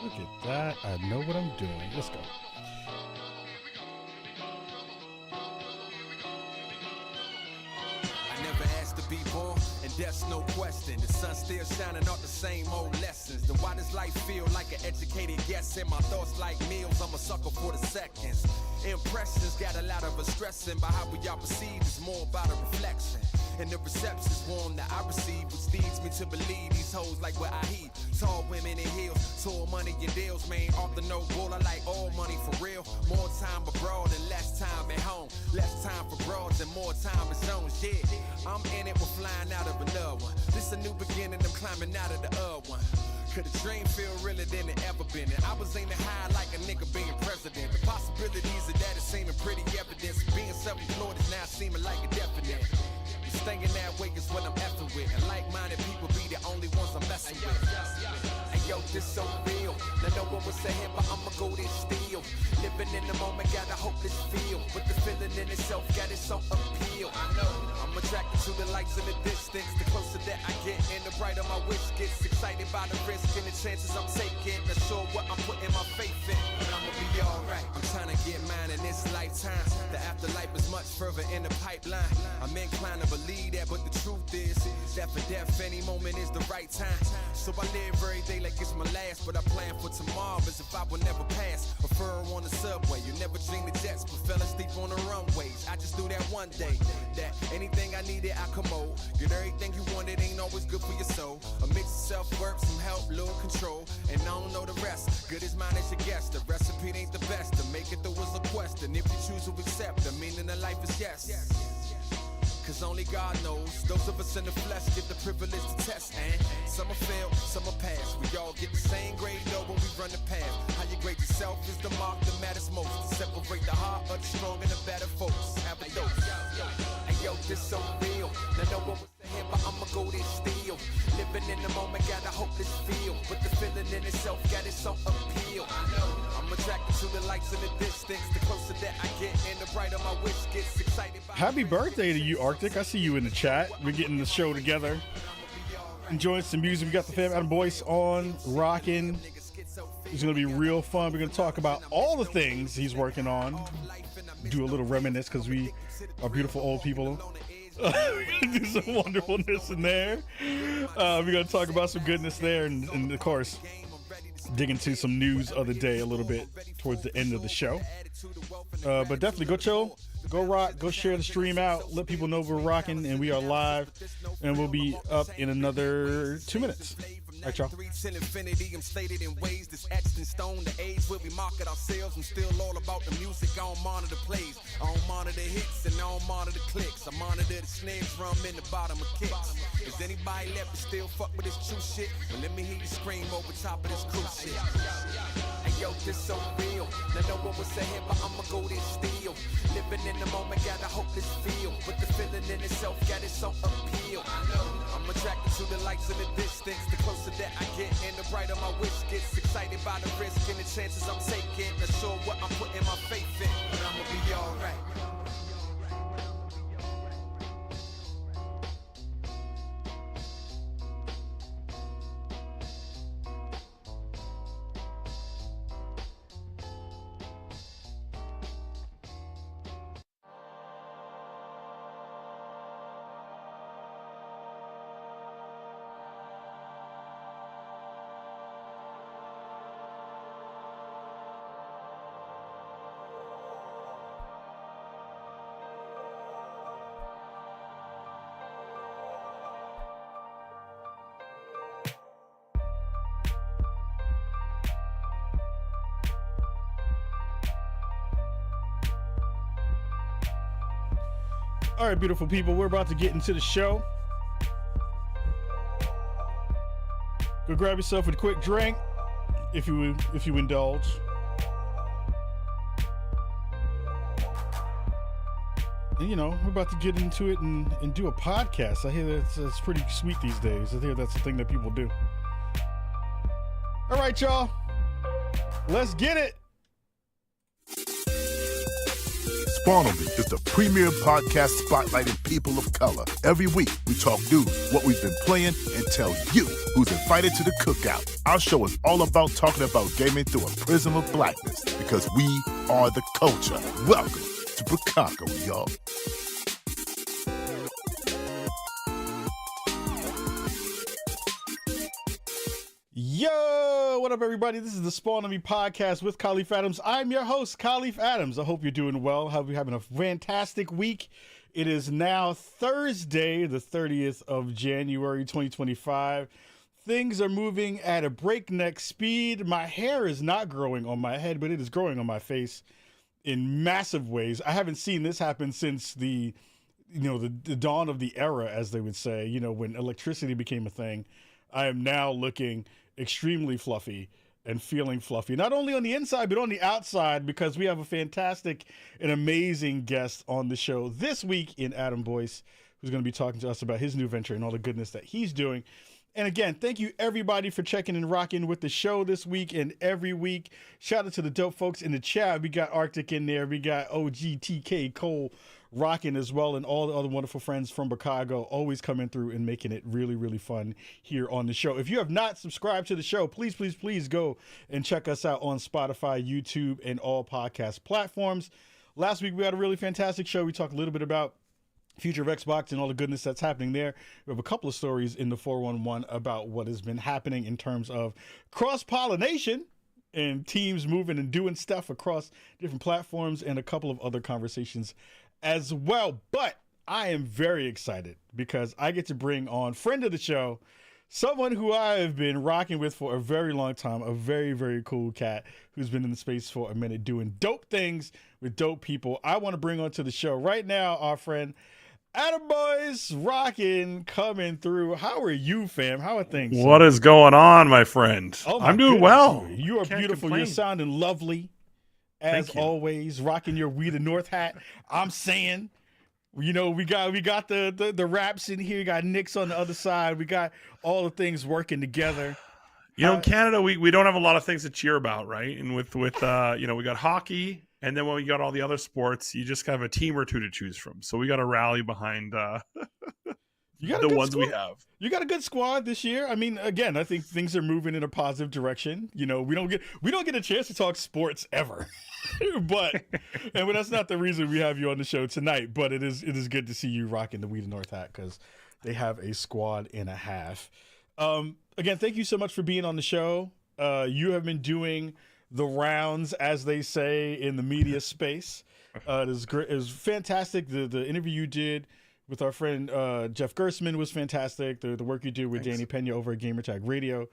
Look at that. I know what I'm doing. Let's go. I never asked to be born, and that's no question. The sun still shining off the same old lessons. Then why does life feel like an educated guess? And my thoughts like meals, I'm a sucker for the seconds. Impressions got a lot of us stressing, but how we all perceive is more about a reflection. And the reception's warm that I receive, which leads me to believe these hoes like what I heat. Tall women in heels, tall money and deals, man. Off the no bull, I like all money for real. More time abroad and less time at home. Less time for broads and more time in zones, yeah. I'm in it, we're flying out of another one. This a new beginning, I'm climbing out of the other one. Could a dream feel realer than it ever been? And I was aiming high like a nigga being president. The possibilities of that is seeming pretty evident. Being self-employed is now seeming like a definite. Staying that way is what I'm effing with. And like-minded people be the only ones I'm messing with. Hey yo, this so real. Now no one was saying, but I'ma go this still. Living in the moment, got a hopeless feel. But the feeling in itself got its own appeal. I know I'm attracted to the lights in the distance. The closer that I get and the brighter my wish gets. Excited by the risk and the chances I'm taking. Not sure what I'm putting my faith in, but I'ma be alright. I'm trying to get mine in this lifetime. The afterlife is much further in the pipeline. I'm inclined to believe that, but the truth is that for death any moment is the right time. So I live every day like it's my last, but I plan for tomorrow as if I would never pass. A fur on the subway, you never dream the jets, but fell asleep on the runways. I just knew that one day that anything I needed I commode. Get everything you wanted, ain't always good for your soul. A mix of self-work, some help, little control, and I don't know the rest. Good as mine as your guess. The recipe ain't the best. To make it through is a question. If you choose to accept, the meaning of life is yes. Cause only God knows. Those of us in the flesh get the privilege to test, and some are fail, some are pass. We all get the same grade though when we run the path. How you grade yourself is the mark that matters most. To separate the heart of the strong and the better folks. Have a dose. Hey yo, this so real. Now no one was saying, but I'ma go this still. Living in the moment, got a hopeless feel. But the feeling in itself got its own appeal. I know I'm attracted to the lights in the distance. The closer that I get and the brighter my wish gets. Excited by Happy birthday to you, Arctic. I see you in the chat. We're getting the show together. Enjoying some music. We got the Fam Adam Boyce on, rocking. It's going to be real fun. We're going to talk about all the things he's working on. Do a little reminisce because we are beautiful old people. We're going to do some wonderfulness in there. We're going to talk about some goodness there. And of course, dig into some news of the day a little bit towards the end of the show. But definitely go chill, go rock, go share the stream out, let people know we're rocking and we are live, and we'll be up in another 2 minutes. All right, y'all. Infinity, I'm stated in ways that's etched in stone. The age where we market ourselves. I'm still all about the music. I don't monitor plays. I don't monitor hits and I don't monitor clicks. I monitor the snare drum in the bottom of kicks. Is anybody left to still fuck with this true shit? Well, let me hear you scream over top of this cruise shit. Hey yo, this so real. Now no one was saying, but I'ma go this still. Living in the moment, got a hopeless feel. But the feeling in itself got its own appeal. I know I'm attracted to the lights in the distance. The closer that I get and the brighter my wish gets. Excited by the risk and the chances I'm taking. Not sure what I'm putting my faith in, but I'ma be alright. All right, beautiful people, we're about to get into the show. Go grab yourself a quick drink if you indulge. And, you know, we're about to get into it and do a podcast. I hear that's pretty sweet these days. I hear that's the thing that people do. All right, y'all, let's get it. Spawn on Me is the premier podcast spotlighting people of color. Every week, we talk news, what we've been playing, and tell you who's invited to the cookout. Our show is all about talking about gaming through a prism of blackness, because we are the culture. Welcome to Chicago, y'all. Yo, what up, everybody? This is the Spawn on Me podcast with Khalif Adams. I'm your host, Khalif Adams. I hope you're doing well. Hope you're having a fantastic week. It is now Thursday, the 30th of January, 2025. Things are moving at a breakneck speed. My hair is not growing on my head, but it is growing on my face in massive ways. I haven't seen this happen since the dawn of the era, as they would say, when electricity became a thing. I am now looking extremely fluffy and feeling fluffy, not only on the inside, but on the outside, because we have a fantastic and amazing guest on the show this week in Adam Boyce, who's going to be talking to us about his new venture and all the goodness that he's doing. And again, thank you everybody for checking and rocking with the show this week and every week. Shout out to the dope folks in the chat. We got Arctic in there. We got OGTK Cole rocking as well, and all the other wonderful friends from Chicago always coming through and making it really, really fun here on the show. If you have not subscribed to the show, please, please, please go and check us out on Spotify, YouTube, and all podcast platforms. Last week, we had a really fantastic show. We talked a little bit about future of Xbox and all the goodness that's happening there. We have a couple of stories in the 411 about what has been happening in terms of cross-pollination and teams moving and doing stuff across different platforms, and a couple of other conversations as well. But I am very excited because I get to bring on friend of the show, someone who I have been rocking with for a very long time, a very, very cool cat who's been in the space for a minute doing dope things with dope people. I want to bring on to the show right now our friend Adam Boyce, rocking, coming through. How are you, fam? How are things? What is going on, my friend? Oh, I'm doing well. You are beautiful. Complain. You're sounding lovely, as always. Rocking your We the North hat. I'm saying, we got the raps in here. We got Knicks on the other side. We got all the things working together. In Canada, we don't have a lot of things to cheer about, right? And with we got hockey. And then when we got all the other sports, you just have a team or two to choose from. So we got to rally behind the ones we have. You got a good squad this year. I mean, again, I think things are moving in a positive direction. We don't get a chance to talk sports ever, but that's not the reason we have you on the show tonight. But it is good to see you rocking the We the North hat, because they have a squad and a half. Again, thank you so much for being on the show. You have been doing the rounds, as they say in the media space. It was great. It was fantastic. The interview you did with our friend Jeff Gersman was fantastic. The work you did with Danny Pena over at Gamertag Radio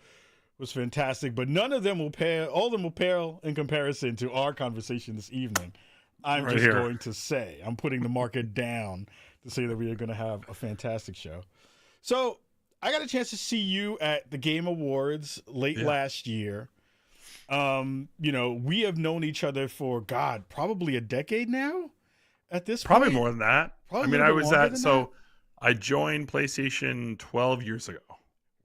was fantastic. But all of them will pale in comparison to our conversation this evening. I'm just going to say, I'm putting the marker down to say that we are going to have a fantastic show. So I got a chance to see you at the Game Awards late last year. We have known each other for probably a decade now at this point. Probably more than that. I joined PlayStation 12 years ago.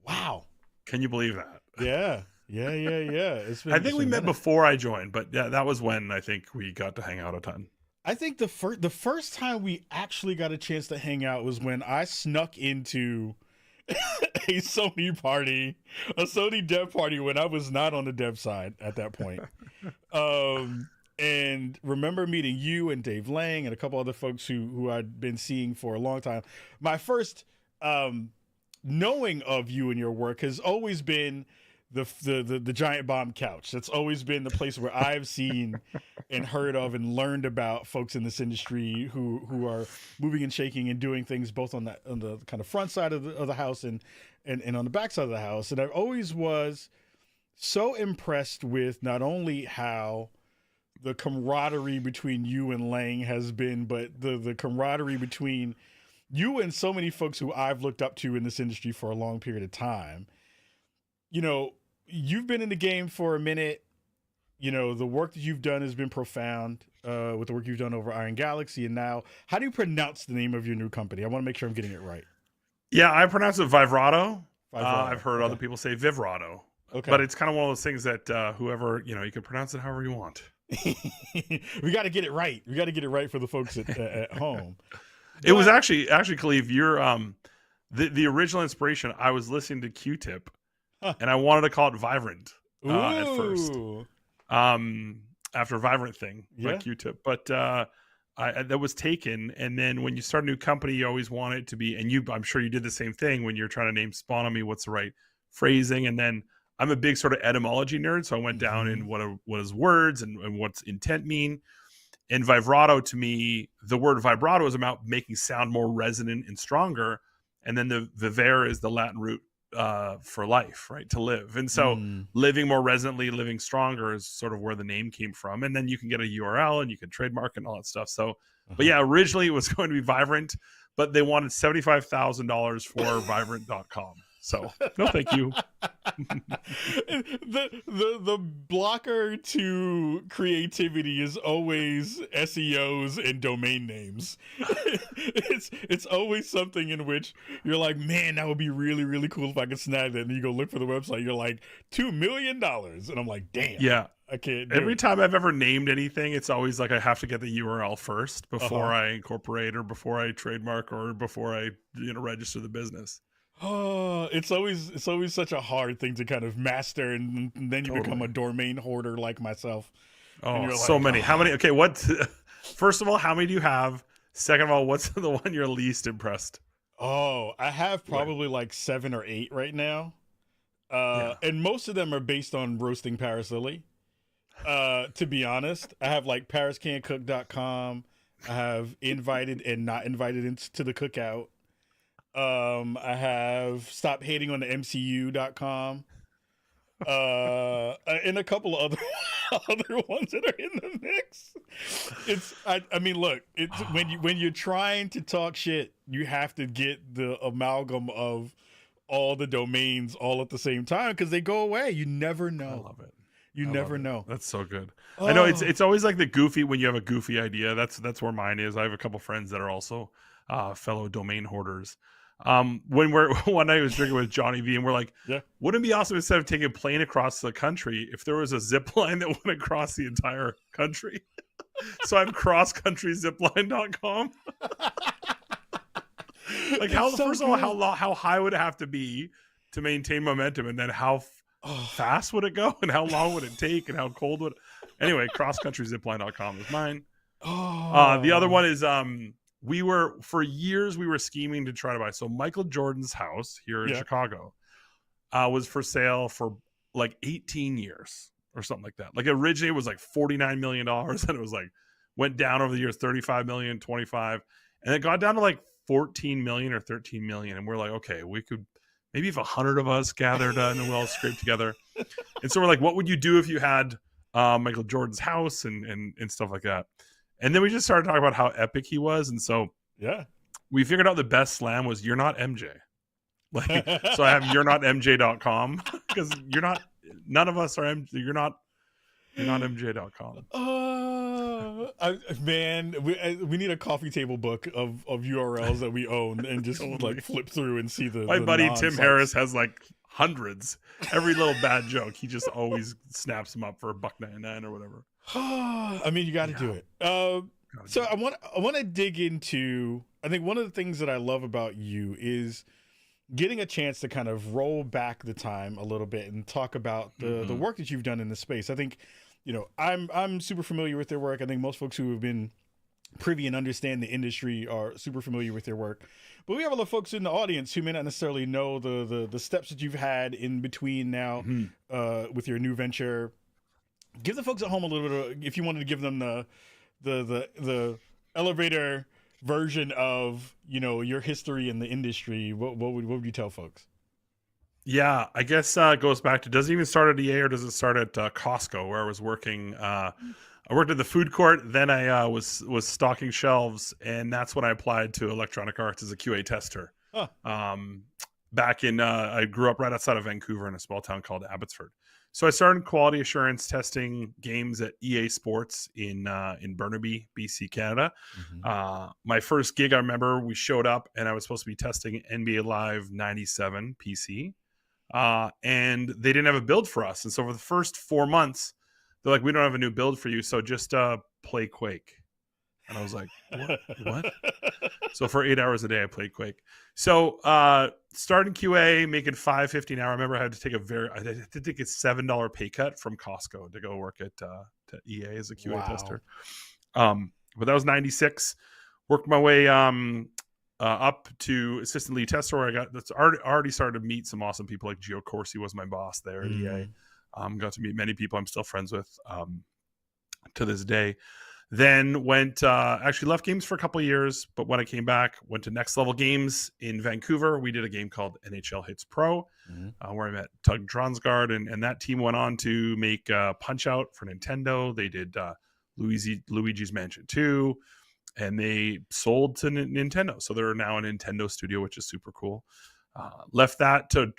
Wow. Can you believe that? Yeah. I think we met before I joined, but yeah, that was when I think we got to hang out a ton. I think the first time we actually got a chance to hang out was when I snuck into a Sony dev party when I was not on the dev side at that point. And remember meeting you and Dave Lang and a couple other folks who I'd been seeing for a long time. My first knowing of you and your work has always been the Giant Bomb couch. That's always been the place where I've seen and heard of and learned about folks in this industry who are moving and shaking and doing things both on the kind of front side of the house and on the back side of the house. And I always was so impressed with not only how the camaraderie between you and Lang has been, but the camaraderie between you and so many folks who I've looked up to in this industry for a long period of time. You've been in the game for a minute. The work that you've done has been profound with the work you've done over Iron Galaxy. And now, how do you pronounce the name of your new company? I want to make sure I'm getting it right. Yeah, I pronounce it Vivrado. I've heard other people say Vivrado. Okay. But it's kind of one of those things that whoever, you can pronounce it however you want. We got to get it right. We got to get it right for the folks at home. It was actually Khalif, you're the original inspiration. I was listening to Q-Tip, and I wanted to call it Vibrant at first. After Vibrant thing by Q-Tip, but that was taken. And then when you start a new company, you always want it to be, and I'm sure you did the same thing when you're trying to name Spawn on Me. What's the right phrasing? And then I'm a big sort of etymology nerd, so I went down in what is words and what's intent mean. And vibrato, to me, the word vibrato is about making sound more resonant and stronger. And then the vivere is the Latin root for life, right? To live. And so living more resonantly, living stronger is sort of where the name came from. And then you can get a URL and you can trademark and all that stuff. So, but yeah, originally it was going to be Vibrant, but they wanted $75,000 for vibrant.com. So no, thank you. the blocker to creativity is always SEOs and domain names. It's always something in which you're like, man, that would be really, really cool if I could snag that. And you go look for the website, you're like, $2 million. And I'm like, damn. Yeah. I can't do Every it. time I've ever named anything, it's always like I have to get the URL first before I incorporate or before I trademark or before I register the business. Oh, it's always such a hard thing to kind of master, and then you become a domain hoarder like myself. Oh, so many. How many? Okay, first of all, how many do you have? Second of all, what's the one you're least impressed? Oh, I have probably like 7 or 8 right now. And most of them are based on roasting Paris Lily. To be honest, I have like pariscancook.com. I have invited and not invited into the cookout. I have stop hating on the MCU.com. And a couple of other ones that are in the mix. I mean, look, it's when you're trying to talk shit, you have to get the amalgam of all the domains all at the same time because they go away. You never know. I love it. You never know. That's so good. I know it's always like the goofy when you have a goofy idea. That's where mine is. I have a couple friends that are also fellow domain hoarders. One night I was drinking with Johnny V and we're like, wouldn't it be awesome instead of taking a plane across the country if there was a zip line that went across the entire country? So I have crosscountrysipline.com. Like first of all, how high would it have to be to maintain momentum, and then how fast would it go, and how long would it take, and how cold would it? Anyway, crosscountrysipline.com is mine. The other one is for years we were scheming to try to buy. So Michael Jordan's house here in Chicago was for sale for like 18 years or something like that. Like originally it was like $49 million and it was like went down over the years, 35 million, 25, and it got down to like 14 million or 13 million. And we're like, okay, we could maybe if 100 of us gathered and we all scraped together. And so we're like, what would you do if you had Michael Jordan's house and stuff like that? And then we just started talking about how epic he was. And so we figured out the best slam was "You're not MJ." Like, so I have you're not MJ.com because none of us are MJ. You're not MJ.com. Man, we need a coffee table book of URLs that we own and just like flip through and see my buddy Tim Harris has like hundreds. Every little bad joke, he just always snaps them up for $1.99 or whatever. I mean, you got to do it. So I want to dig into. I think one of the things that I love about you is getting a chance to kind of roll back the time a little bit and talk about the work that you've done in the space. I think, I'm super familiar with their work. I think most folks who have been privy and understand the industry are super familiar with their work. But we have a lot of folks in the audience who may not necessarily know the steps that you've had in between now with your new venture. Give the folks at home a little bit of, if you wanted to give them the elevator version of your history in the industry, what would you tell folks? Yeah, I guess it goes back to, does it even start at EA or does it start at Costco, where I was working? I worked at the food court, then I was stocking shelves, and that's when I applied to Electronic Arts as a QA tester. Back in I grew up right outside of Vancouver in a small town called Abbotsford. So I started quality assurance testing games at EA Sports in Burnaby, BC, Canada. My first gig, I remember we showed up and I was supposed to be testing NBA Live 97 PC. And they didn't have a build for us. And so for the first 4 months, they're like, we don't have a new build for you, so just play Quake. And I was like, what? So for 8 hours a day, I played Quake. So starting QA, making $5.50 an hour. I remember I had to take I had to take a $7 pay cut from Costco to go work at to EA as a QA tester. But that was 96. Worked my way up to assistant lead tester, where already started to meet some awesome people. Like Gio Corsi was my boss there at EA. Got to meet many people I'm still friends with to this day. Then went actually left games for a couple of years, but when I came back, went to Next Level Games in Vancouver. We did a game called NHL Hits Pro, where I met Tug Dronsgaard, and that team went on to make Punch Out for Nintendo. They did Luigi's Mansion 2, and they sold to Nintendo. So they're now a Nintendo studio, which is super cool. Left that to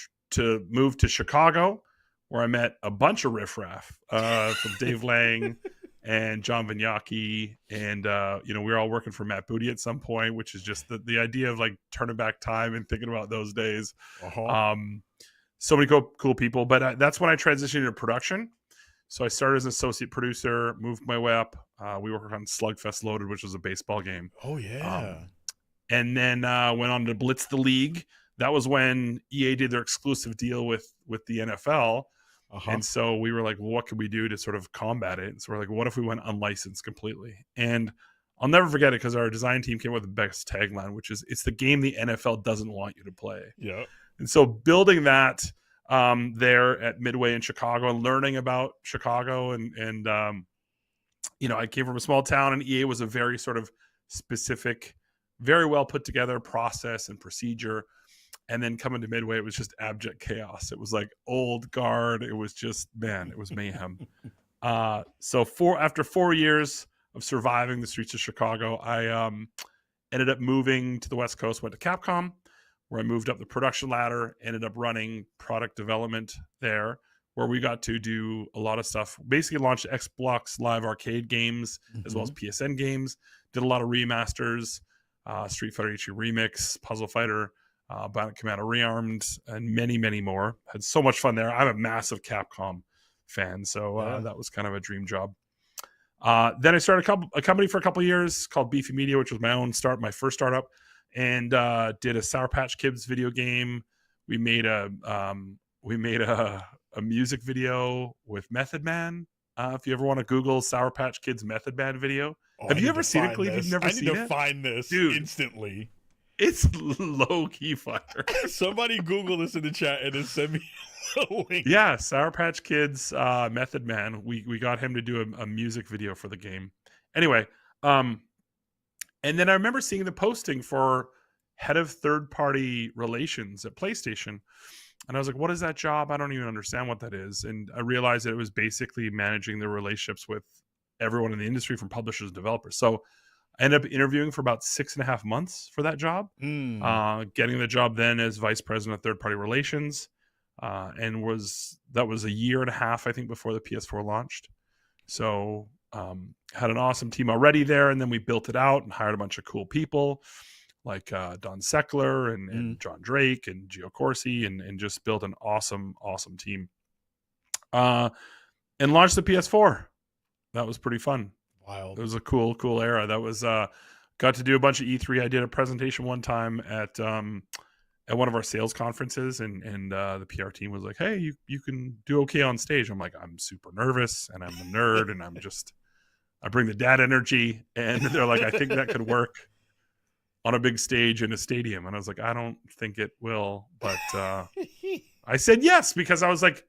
move to Chicago, where I met a bunch of riffraff from Dave Lang and John Vignacchi, and we were all working for Matt Booty at some point, which is just the idea of like turning back time and thinking about those days. So many cool people, but that's when I transitioned into production. So I started as an associate producer, moved my way up. We worked on Slugfest Loaded, which was a baseball game. Oh yeah. And then went on to Blitz the League. That was when EA did their exclusive deal with the NFL. And so we were like, well, what could we do to sort of combat it? And so we're like, what if we went unlicensed completely? And I'll never forget it, because our design team came up with the best tagline, which is, it's the game the NFL doesn't want you to play. Yeah. And so building that there at Midway in Chicago, and learning about Chicago, and I came from a small town, and EA was a very sort of specific, very well put together process and procedure. And then coming to Midway, it was just abject chaos. It was like old guard. It was just, man, it was mayhem. So after 4 years of surviving the streets of Chicago, I ended up moving to the West Coast, went to Capcom, where I moved up the production ladder, ended up running product development there, where we got to do a lot of stuff. Basically launched Xbox Live Arcade games, as well as PSN games. Did a lot of remasters, Street Fighter HD Remix, Puzzle Fighter, Bionic Commando Rearmed, and many, many more. Had so much fun there. I'm a massive Capcom fan, so that was kind of a dream job. Then I started a company for a couple of years called Beefy Media, which was my first startup, and did a Sour Patch Kids video game. We made a music video with Method Man. If you ever want to Google Sour Patch Kids Method Man video, have you ever seen it, Cleve? You've never seen it? I need to find this, dude, instantly. It's low key fire. Somebody Google this in the chat and then send me a link. Yeah, Sour Patch Kids Method Man. We got him to do a music video for the game. Anyway, and then I remember seeing the posting for head of third-party relations at PlayStation. And I was like, what is that job? I don't even understand what that is. And I realized that it was basically managing the relationships with everyone in the industry, from publishers and developers. So I ended up interviewing for about 6.5 months for that job, getting the job then as vice president of third-party relations, and that was a year and a half, I think, before the PS4 launched. So had an awesome team already there, and then we built it out and hired a bunch of cool people like Don Seckler and John Drake and Gio Corsi, and just built an awesome team. And launched the PS4. That was pretty fun. Wild. It was a cool era. That was got to do a bunch of E3. I did a presentation one time at one of our sales conferences, and the PR team was like, hey, you can do okay on stage. I'm like, I'm super nervous, and I'm a nerd, and I bring the dad energy, and they're like, I think that could work on a big stage in a stadium. And I was like, I don't think it will, but I said yes, because I was like,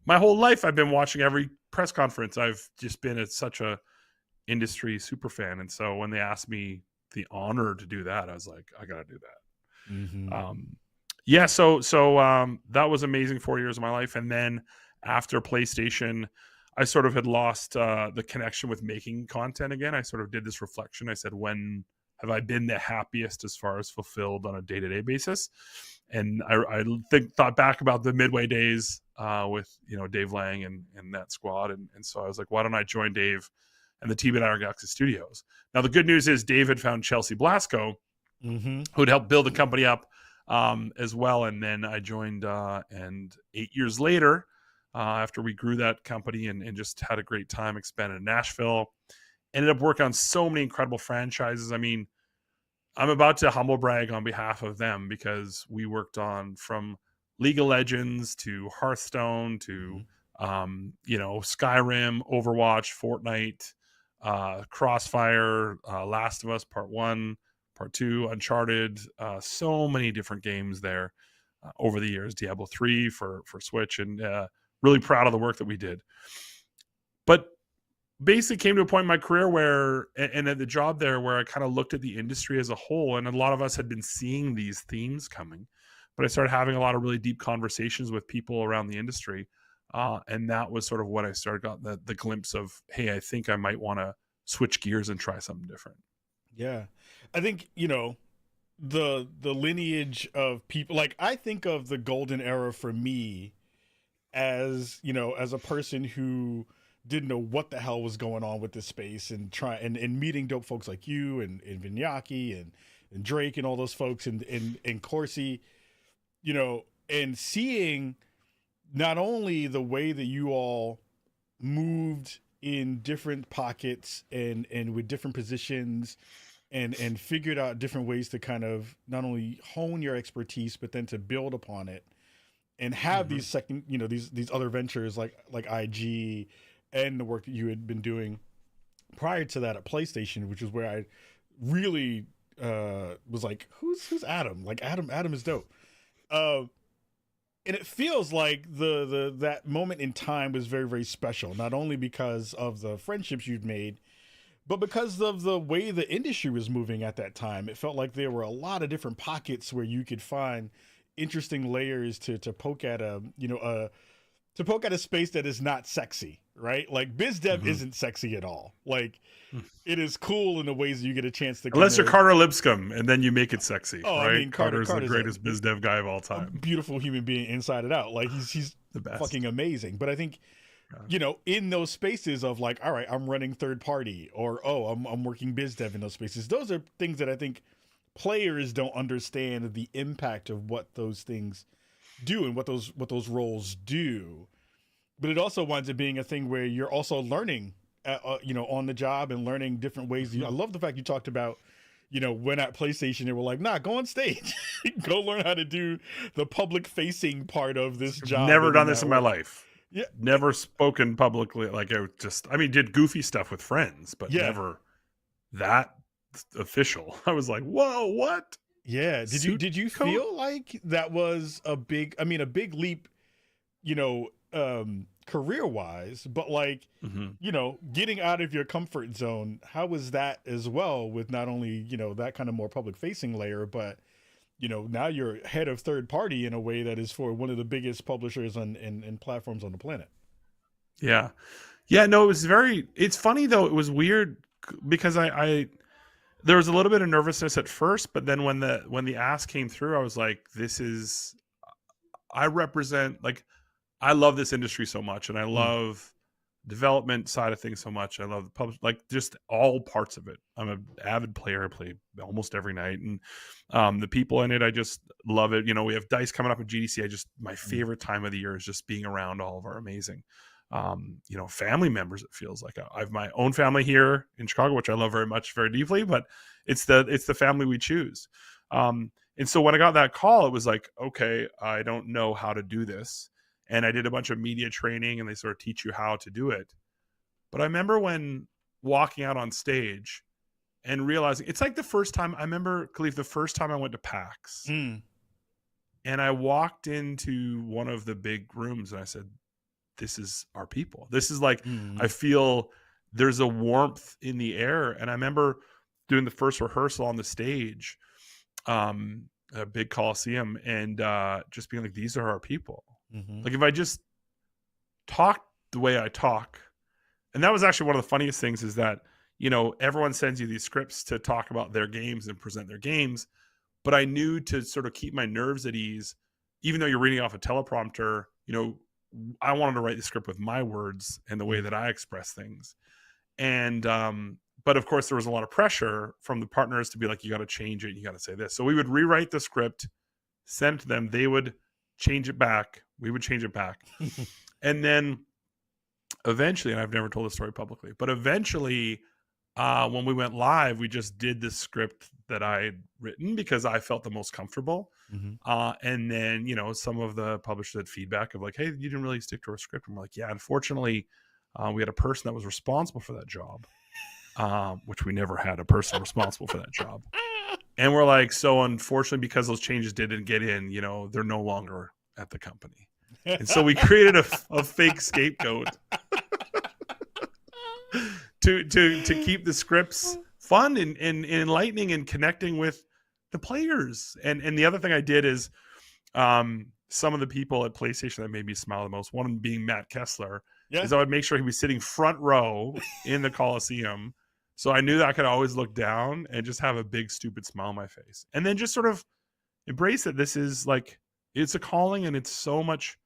my whole life I've been watching every press conference. I've just been such a industry super fan, and so when they asked me the honor to do that, I was like, I gotta do that. So that was amazing 4 years of my life. And then after PlayStation, I sort of had lost the connection with making content again. I sort of did this reflection. I said, when have I been the happiest as far as fulfilled on a day-to-day basis? And I thought back about the Midway days with Dave Lang and that squad, and so I was like, why don't I join Dave and the team at Iron Galaxy Studios? Now the good news is Dave had found Chelsea Blasco, who'd helped build the company up as well, and then I joined, and 8 years later, after we grew that company and just had a great time, expanded in Nashville. Ended up working on so many incredible franchises. I mean, I'm about to humble brag on behalf of them because we worked on from League of Legends to Hearthstone to Skyrim, Overwatch, Fortnite, Crossfire, Last of Us Part 1, Part 2, Uncharted, so many different games there over the years. Diablo 3 for Switch, and really proud of the work that we did. But basically came to a point in my career where, and at the job there, where I kind of looked at the industry as a whole, and a lot of us had been seeing these themes coming, but I started having a lot of really deep conversations with people around the industry. And that was sort of when I started got the glimpse of, hey, I think I might want to switch gears and try something different. Yeah. I think, the lineage of people, like I think of the golden era for me as, as a person who didn't know what the hell was going on with this space, and meeting dope folks like you and Vinyaki and Drake and all those folks and Corsi, and seeing not only the way that you all moved in different pockets and with different positions and figured out different ways to kind of not only hone your expertise, but then to build upon it and have these second, these other ventures like IG and the work that you had been doing prior to that at PlayStation, which is where I really was like, who's Adam? Like Adam is dope. And it feels like that moment in time was very, very special, not only because of the friendships you'd made, but because of the way the industry was moving at that time. It felt like there were a lot of different pockets where you could find interesting layers to poke at a space that is not sexy, right? Like biz dev isn't sexy at all. Like it is cool in the ways that you get a chance to, unless you're Carter Lipscomb, and then you make it sexy. Oh, right? I mean, Carter's the greatest biz dev guy of all time. Beautiful human being inside and out. Like he's the best. Fucking amazing. But I think, in those spaces of like, all right, I'm running third party, or I'm working biz dev in those spaces. Those are things that I think players don't understand the impact of what those things do and what those roles do. But it also winds up being a thing where you're also learning, on the job and learning different ways. I love the fact you talked about, when at PlayStation, they were like, nah, go on stage, go learn how to do the public facing part of this job. Never done this in my life. Yeah. Never spoken publicly. Like did goofy stuff with friends, but never that official. I was like, whoa, what? Yeah. Did you feel like that was a big leap, career wise, but like, getting out of your comfort zone, how was that as well, with not only, that kind of more public facing layer, but, now you're head of third party in a way that is for one of the biggest publishers and platforms on the planet. Yeah. Yeah. No, it's funny though. It was weird because there was a little bit of nervousness at first, but then when the ask came through, I was like, I represent, like, I love this industry so much, and I love development side of things so much. I love the publish, like just all parts of it. I'm an avid player. I play almost every night, and the people in it, I just love it. We have DICE coming up at GDC. My favorite time of the year is just being around all of our amazing, family members. It feels like I have my own family here in Chicago, which I love very much, very deeply, but it's the family we choose. And so when I got that call, it was like, okay, I don't know how to do this. And I did a bunch of media training, and they sort of teach you how to do it. But I remember when walking out on stage and realizing, it's like the first time I went to PAX, and I walked into one of the big rooms and I said, this is our people. This is like, I feel there's a warmth in the air. And I remember doing the first rehearsal on the stage, a big Coliseum, and just being like, these are our people. Like if I just talk the way I talk, and that was actually one of the funniest things, is that, everyone sends you these scripts to talk about their games and present their games. But I knew to sort of keep my nerves at ease, even though you're reading off a teleprompter, I wanted to write the script with my words and the way that I express things. And, but of course there was a lot of pressure from the partners to be like, you got to change it. You got to say this. So we would rewrite the script, send it to them. They would change it back. We would change it back. And then eventually, and I've never told this story publicly, but eventually, when we went live, we just did the script that I had written because I felt the most comfortable. And then, some of the publishers had feedback of like, hey, you didn't really stick to our script. And we're like, yeah, unfortunately, we had a person that was responsible for that job, which we never had a person responsible for that job. And we're like, so unfortunately, because those changes didn't get in, they're no longer at the company. And so we created a fake scapegoat to keep the scripts fun and enlightening and connecting with the players. And the other thing I did is some of the people at PlayStation that made me smile the most, one being Matt Kessler, is I would make sure he was sitting front row in the Coliseum. So I knew that I could always look down and just have a big, stupid smile on my face. And then just sort of embrace that this is like, it's a calling and it's so much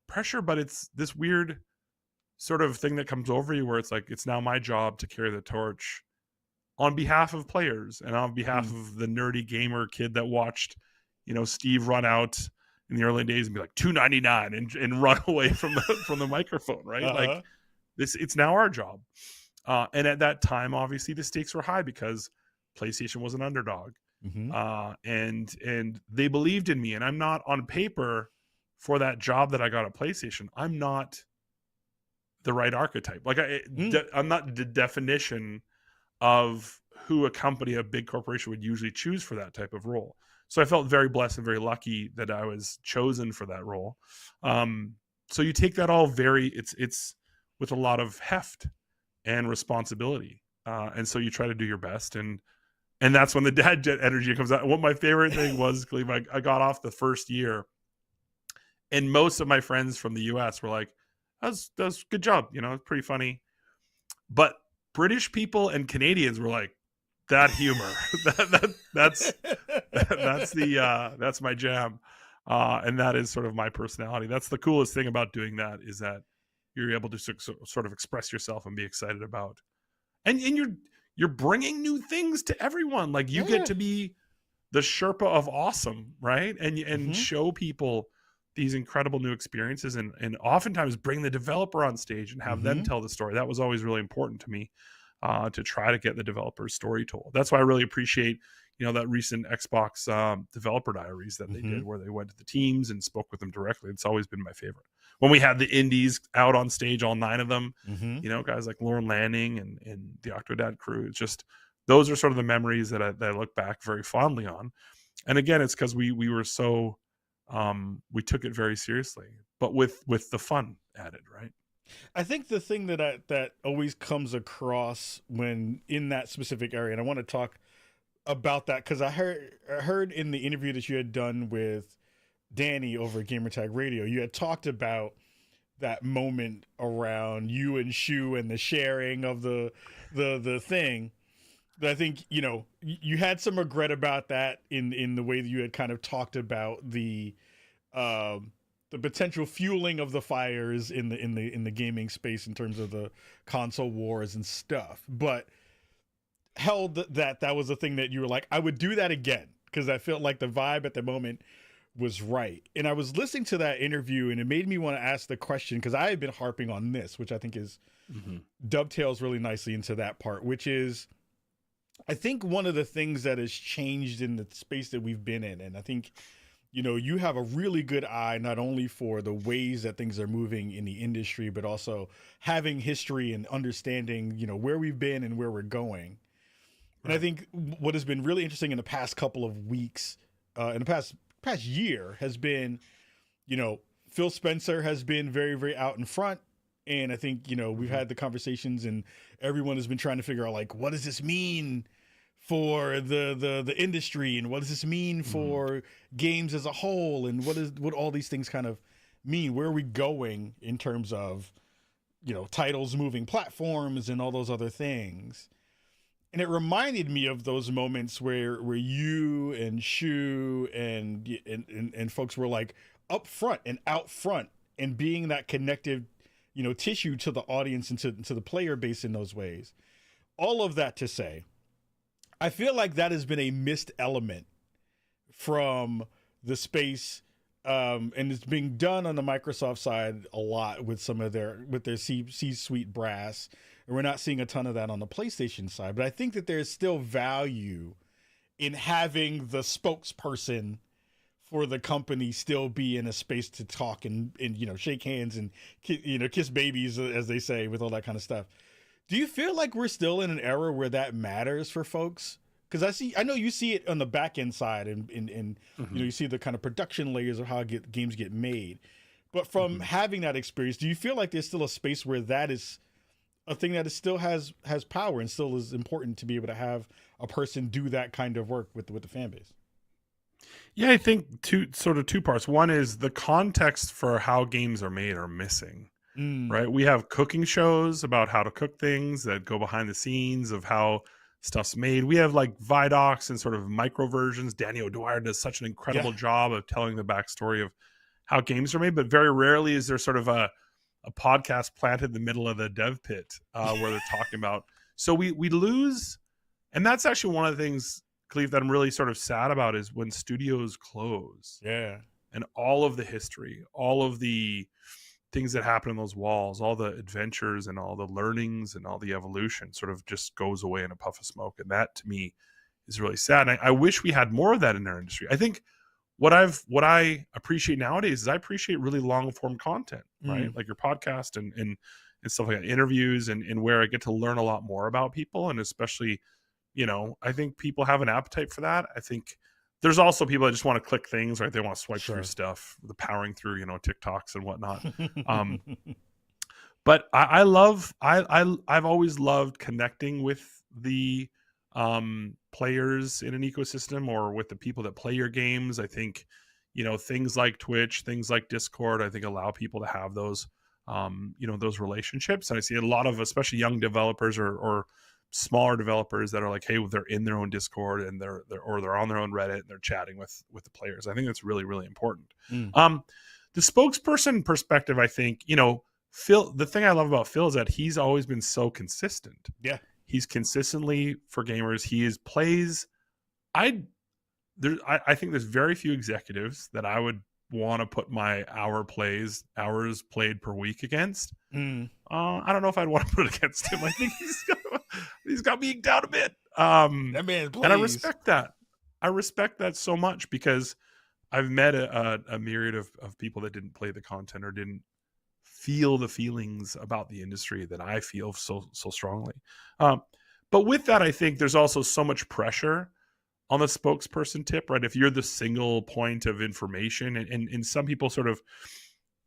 pressure, but it's this weird sort of thing that comes over you where it's like, it's now my job to carry the torch on behalf of players and on behalf of the nerdy gamer kid that watched, Steve run out in the early days and be like $2.99 and run away from the microphone, right? Like it's now our job. And at that time, obviously the stakes were high because PlayStation was an underdog. And they believed in me, and I'm not on paper for that job that I got at PlayStation. I'm not the right archetype. Like I'm not the definition of who a company, a big corporation would usually choose for that type of role. So I felt very blessed and very lucky that I was chosen for that role. So you take that all it's with a lot of heft and responsibility. And so you try to do your best. And that's when the dad jet energy comes out. What my favorite thing was, I got off the first year and most of my friends from the US were like, that was good job. It's pretty funny. But British people and Canadians were like, that humor, that's my jam. And that is sort of my personality. That's the coolest thing about doing that, is that you're able to sort of express yourself and be excited about, and you're bringing new things to everyone. Like you get to be the Sherpa of awesome, right? And show people these incredible new experiences and oftentimes bring the developer on stage and have them tell the story. That was always really important to me, to try to get the developer's story told. That's why I really appreciate, that recent Xbox developer diaries that they did, where they went to the teams and spoke with them directly. It's always been my favorite. When we had the indies out on stage, all 9 of them, guys like Lauren Lanning and the Octodad crew, it's just, those are sort of the memories that I look back very fondly on. And again, it's because we were so, we took it very seriously, but with the fun added, right? I think the thing that always comes across when in that specific area, and I want to talk about that because I heard in the interview that you had done with Danny over at Gamertag Radio, you had talked about that moment around you and Shu and the sharing of the thing. That I think you had some regret about that in the way that you had kind of talked about the potential fueling of the fires in the gaming space in terms of the console wars and stuff, but held that was a thing that you were like, I would do that again because I felt like the vibe at the moment was right. And I was listening to that interview and it made me want to ask the question, because I had been harping on this, which I think is dovetails really nicely into that part, which is, I think one of the things that has changed in the space that we've been in, and I think you have a really good eye not only for the ways that things are moving in the industry, but also having history and understanding, where we've been and where we're going. Right. And I think what has been really interesting in the past couple of weeks, in the past year, has been, Phil Spencer has been very, very out in front. And I think, we've had the conversations and everyone has been trying to figure out, like, what does this mean for the industry, and what does this mean for games as a whole, and what all these things kind of mean? Where are we going in terms of titles moving platforms and all those other things? And it reminded me of those moments where you and Shu and folks were like up front and out front and being that connective tissue to the audience and to the player base in those ways. All of that to say, I feel like that has been a missed element from the space and it's being done on the Microsoft side a lot with some of their C-suite brass, and we're not seeing a ton of that on the PlayStation side. But I think that there's still value in having the spokesperson for the company still be in a space to talk and shake hands and kiss babies, as they say, with all that kind of stuff. Do you feel like we're still in an era where that matters for folks? Because I know you see it on the back end side, and you see the kind of production layers of how games get made. But from having that experience, do you feel like there's still a space where that is a thing that still has power and still is important to be able to have a person do that kind of work with the fan base? Yeah, I think two parts. One is the context for how games are made are missing. Right? We have cooking shows about how to cook things that go behind the scenes of how stuff's made. We have like Vidocs and sort of micro versions. Danny O'Dwyer does such an incredible job of telling the backstory of how games are made, but very rarely is there sort of a podcast planted in the middle of the dev pit where they're talking about. So we lose, and that's actually one of the things, Cleve, that I'm really sort of sad about is when studios close. Yeah. And all of the history, all of the things that happen in those walls, all the adventures and all the learnings and all the evolution sort of just goes away in a puff of smoke. And that to me is really sad. And I wish we had more of that in our industry. I think what I appreciate nowadays is I appreciate really long form content, right? Like your podcast and stuff like that, interviews and where I get to learn a lot more about people. And especially, I think people have an appetite for that. I think there's also people that just want to click things, right? They want to swipe through stuff, the powering through, TikToks and whatnot. But I've always loved connecting with the players in an ecosystem or with the people that play your games. I think, things like Twitch, things like Discord, I think allow people to have those, those relationships. And I see a lot of, especially young developers or smaller developers that are like, hey, they're in their own Discord and they're on their own Reddit and they're chatting with the players. I think that's really, really important. The spokesperson perspective, I think, Phil, the thing I love about Phil is that he's always been so consistent. Yeah. He's consistently for gamers. He plays. I think there's very few executives that I would want to put my hours played per week against. I don't know if I'd want to put it against him. I think he's got me down a bit. That man plays. And I respect that. I respect that so much because I've met a myriad of people that didn't play the content or didn't feel the feelings about the industry that I feel so strongly. But with that, I think there's also so much pressure on the spokesperson tip, right? If you're the single point of information and some people sort of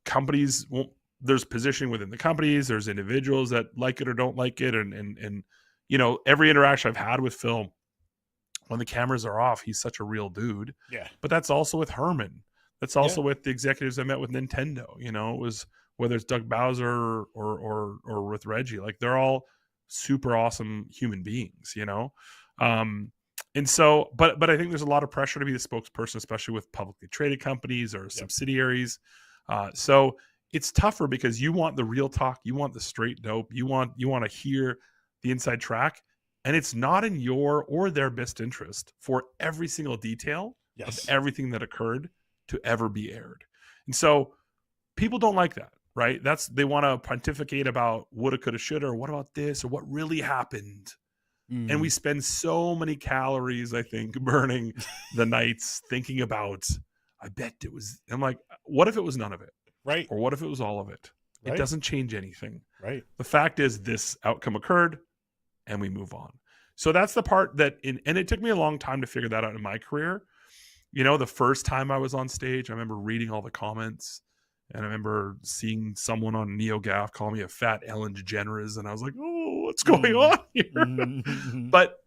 companies, there's positioning within the companies, there's individuals that like it or don't like it. And every interaction I've had with Phil, when the cameras are off, he's such a real dude. Yeah. But that's also with Herman. That's also with the executives I met with Nintendo. It was whether it's Doug Bowser or with Reggie, like they're all super awesome human beings, And so, but I think there's a lot of pressure to be the spokesperson, especially with publicly traded companies or subsidiaries. So it's tougher because you want the real talk, you want the straight dope, you want to hear the inside track, and it's not in your or their best interest for every single detail of everything that occurred to ever be aired. And so people don't like that, right? They want to pontificate about woulda, coulda, shoulda, or what about this, or what really happened. And we spend so many calories, I think, burning the nights thinking about, I bet it was, I'm like, what if it was none of it? Right. Or what if it was all of it? Right. It doesn't change anything. Right. The fact is this outcome occurred and we move on. So that's the part that, and it took me a long time to figure that out in my career. The first time I was on stage, I remember reading all the comments and I remember seeing someone on NeoGAF call me a fat Ellen DeGeneres. And I was like, oh, what's going on here? But,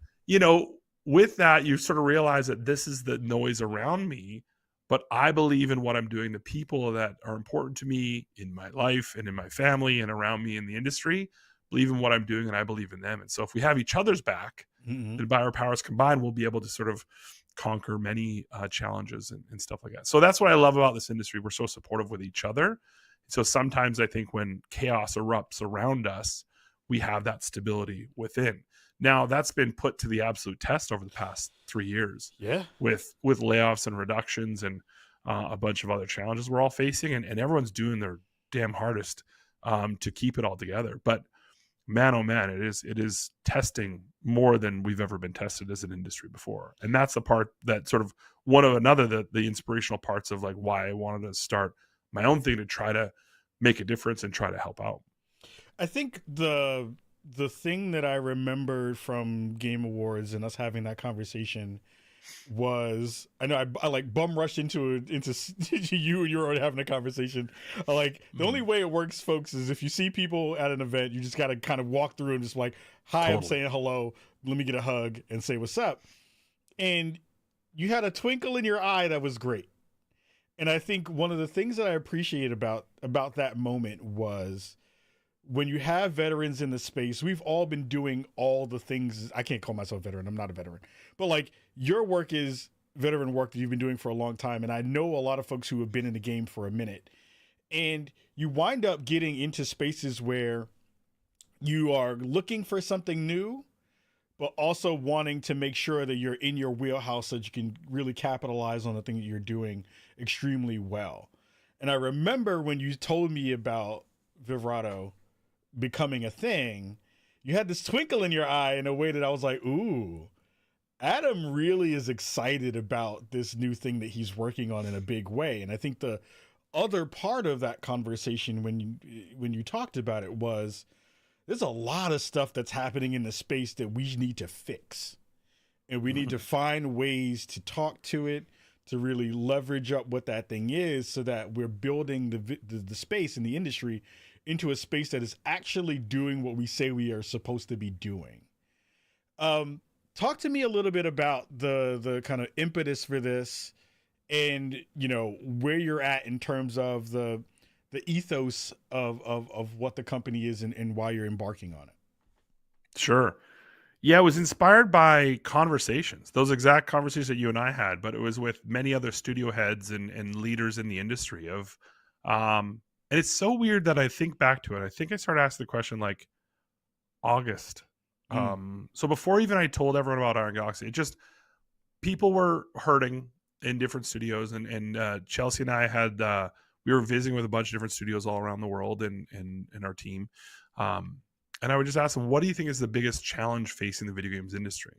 with that, you sort of realize that this is the noise around me, but I believe in what I'm doing. The people that are important to me in my life and in my family and around me in the industry believe in what I'm doing and I believe in them. And so if we have each other's back, then by our powers combined, we'll be able to sort of conquer many challenges and stuff like that. So that's what I love about this industry. We're so supportive with each other. So sometimes I think when chaos erupts around us, we have that stability within. Now that's been put to the absolute test over the past 3 years. Yeah. With layoffs and reductions. And a bunch of other challenges we're all facing, and everyone's doing their damn hardest to keep it all together. But man, oh man, it is testing more than we've ever been tested as an industry before. And that's the part that sort of one of another, the inspirational parts of like why I wanted to start my own thing to try to make a difference and try to help out. I think the thing that I remembered from Game Awards and us having that conversation was, I know I like bum rushed into you and you're already having a conversation. Like the only way it works, folks, is if you see people at an event, you just got to kind of walk through and just like, hi, Totally. I'm saying hello, let me get a hug and say what's up. And you had a twinkle in your eye that was great. And I think one of the things that I appreciate about that moment was when you have veterans in the space. We've all been doing all the things. I can't call myself a veteran. I'm not a veteran. But like your work is veteran work that you've been doing for a long time. And I know a lot of folks who have been in the game for a minute. And you wind up getting into spaces where you are looking for something new, but also wanting to make sure that you're in your wheelhouse so that you can really capitalize on the thing that you're doing extremely well. And I remember when you told me about vibrato becoming a thing, you had this twinkle in your eye in a way that I was like, ooh, Adam really is excited about this new thing that he's working on in a big way. And I think the other part of that conversation when you talked about it was, there's a lot of stuff that's happening in the space that we need to fix. And we need to find ways to talk to it, to really leverage up what that thing is so that we're building the space in the industry into a space that is actually doing what we say we are supposed to be doing. Talk to me a little bit about the kind of impetus for this and, you know, where you're at in terms of the ethos of what the company is and why you're embarking on it. Sure. Yeah, it was inspired by conversations, those exact conversations that you and I had, but it was with many other studio heads and leaders in the industry of, and it's so weird that I think back to it. I think I started asking the question like August. So before even I told everyone about Iron Galaxy, it just, people were hurting in different studios and Chelsea and I had, we were visiting with a bunch of different studios all around the world and our team. And I would just ask them, what do you think is the biggest challenge facing the video games industry?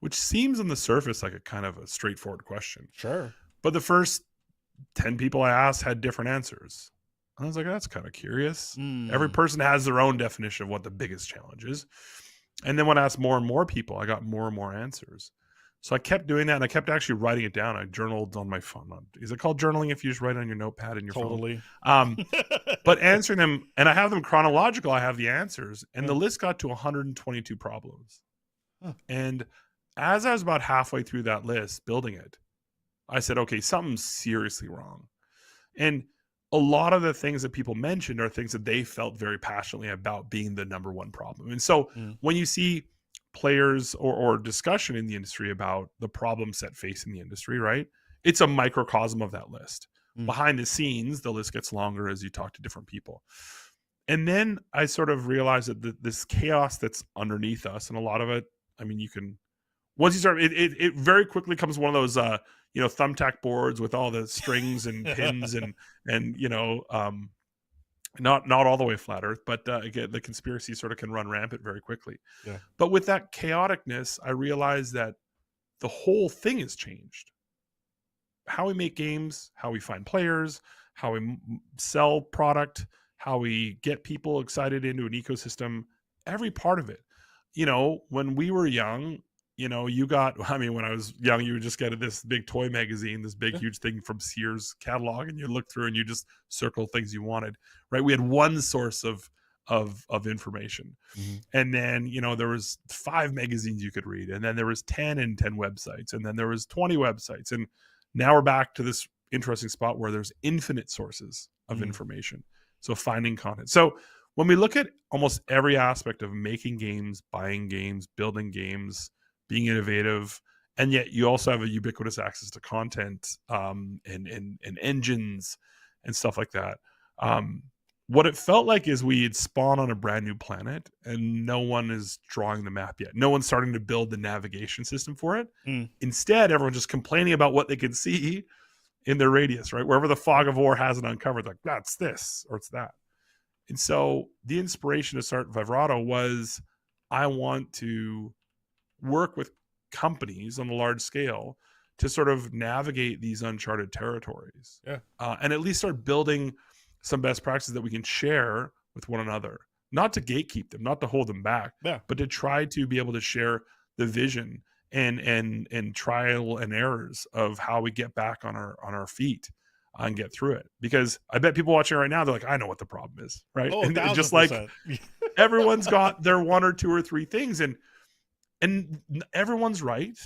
Which seems on the surface like a kind of a straightforward question. Sure. But the first 10 people I asked had different answers. And I was like, that's kind of curious. Every person has their own definition of what the biggest challenge is. And then when I asked more and more people, I got more and more answers. So I kept doing that, and I kept actually writing it down. I journaled on my phone. Is it called journaling if you just write on your notepad in your phone? Totally. But answering them, and I have them chronological. I have the answers, and the list got to 122 problems. And as I was about halfway through that list, building it, I said, okay, something's seriously wrong. And a lot of the things that people mentioned are things that they felt very passionately about being the number one problem. And so when you see players or discussion in the industry about the problem set facing the industry, right? It's a microcosm of that list. Behind the scenes, the list gets longer as you talk to different people. And then I sort of realized that this chaos that's underneath us, and a lot of it, I mean, you can, once you start, it very quickly becomes one of those, thumbtack boards with all the strings and pins and not all the way flat earth, but again, the conspiracy sort of can run rampant very quickly. Yeah. But with that chaoticness, I realized that the whole thing has changed. How we make games, how we find players, how we sell product, how we get people excited into an ecosystem, every part of it. You know, when we were young, when I was young, you would just get this big toy magazine, this big, huge thing from Sears catalog, and you look through and you just circle things you wanted, right? We had one source of information. And then, there was 5 magazines you could read, and then there was 10 and 10 websites, and then there was 20 websites. And now we're back to this interesting spot where there's infinite sources of information. So finding content. So when we look at almost every aspect of making games, buying games, building games, being innovative, and yet you also have a ubiquitous access to content and engines and stuff like that. what it felt like is we had spawned on a brand new planet and no one is drawing the map yet. No one's starting to build the navigation system for it. Mm. Instead, everyone's just complaining about what they can see in their radius, right? Wherever the fog of war hasn't uncovered, like, that's this or it's that. And so the inspiration to start Vibrato was, I want to work with companies on a large scale to sort of navigate these uncharted territories. Yeah. And at least start building some best practices that we can share with one another, not to gatekeep them, not to hold them back, but to try to be able to share the vision and trial and errors of how we get back on our feet and get through it. Because I bet people watching right now, they're like, I know what the problem is, right? Oh, and just 1000%. like everyone's got their one or two or three things, and everyone's right.